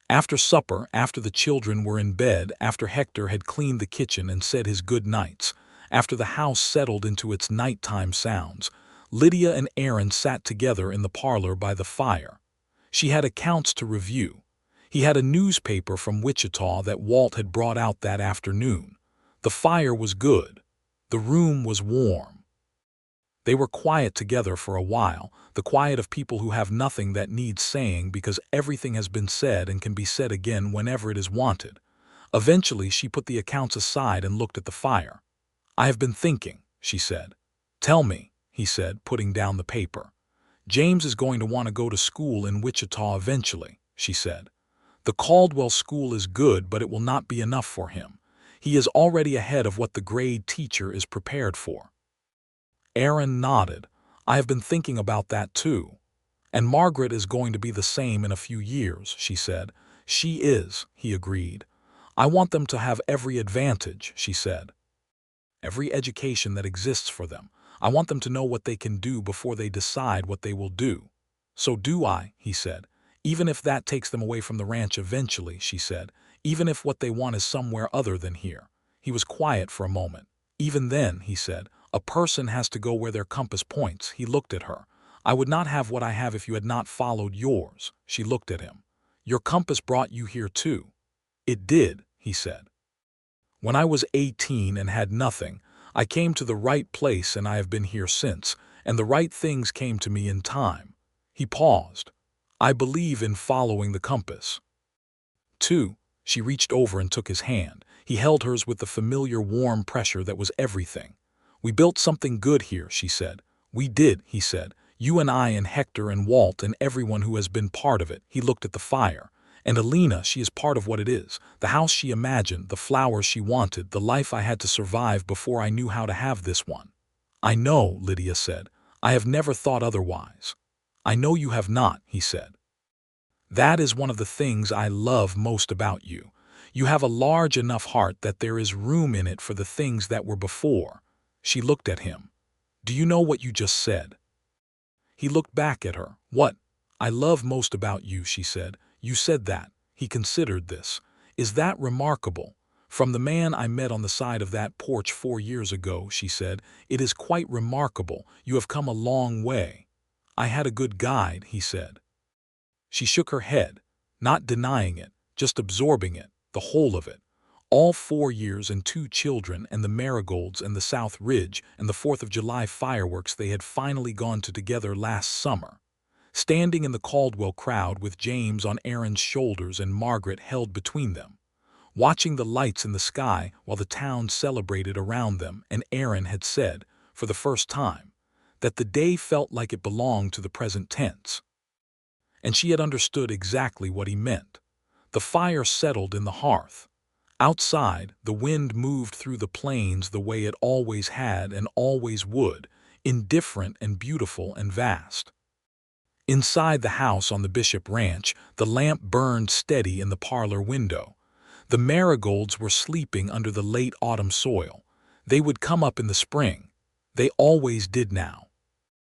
After supper, after the children were in bed, after Hector had cleaned the kitchen and said his good nights, After the house settled into its nighttime sounds, Lydia and Aaron sat together in the parlor by the fire. She had accounts to review. He had a newspaper from Wichita that Walt had brought out that afternoon. The fire was good. The room was warm. They were quiet together for a while, the quiet of people who have nothing that needs saying because everything has been said and can be said again whenever it is wanted. Eventually, she put the accounts aside and looked at the fire. "I have been thinking," she said. "Tell me," he said, putting down the paper. "James is going to want to go to school in Wichita eventually," she said. "The Caldwell School is good, but it will not be enough for him. He is already ahead of what the grade teacher is prepared for." Aaron nodded. "I have been thinking about that too. And Margaret is going to be the same in a few years," she said. "She is," he agreed. "I want them to have every advantage," she said. "Every education that exists for them. I want them to know what they can do before they decide what they will do." "So do I," he said. "Even if that takes them away from the ranch eventually," she said. "Even if what they want is somewhere other than here." He was quiet for a moment. "Even then," he said, "a person has to go where their compass points." He looked at her. "I would not have what I have if you had not followed yours." She looked at him. "Your compass brought you here too." "It did," he said. "When I was 18 and had nothing, I came to the right place and I have been here since, and the right things came to me in time." He paused. "I believe in following the compass." Too. She reached over and took his hand. He held hers with the familiar warm pressure that was everything. "We built something good here," she said. "We did," he said. "You and I and Hector and Walt and everyone who has been part of it." He looked at the fire. "And Alina, she is part of what it is. The house she imagined, the flowers she wanted, the life I had to survive before I knew how to have this one." "I know," Lydia said. "I have never thought otherwise." "I know you have not," he said. "That is one of the things I love most about you. You have a large enough heart that there is room in it for the things that were before." She looked at him. "Do you know what you just said?" He looked back at her. "What I love most about you," she said. "You said that." He considered this. "Is that remarkable?" "From the man I met on the side of that porch 4 years ago," she said. "It is quite remarkable. You have come a long way." "I had a good guide," he said. She shook her head, not denying it, just absorbing it, the whole of it. All 4 years and 2 children and the marigolds and the South Ridge and the 4th of July fireworks they had finally gone to together last summer. Standing in the Caldwell crowd with James on Aaron's shoulders and Margaret held between them. Watching the lights in the sky while the town celebrated around them, and Aaron had said, for the first time, that the day felt like it belonged to the present tense. And she had understood exactly what he meant. The fire settled in the hearth. Outside, the wind moved through the plains the way it always had and always would, indifferent and beautiful and vast. Inside the house on the Bishop Ranch, the lamp burned steady in the parlor window. The marigolds were sleeping under the late autumn soil. They would come up in the spring. They always did now.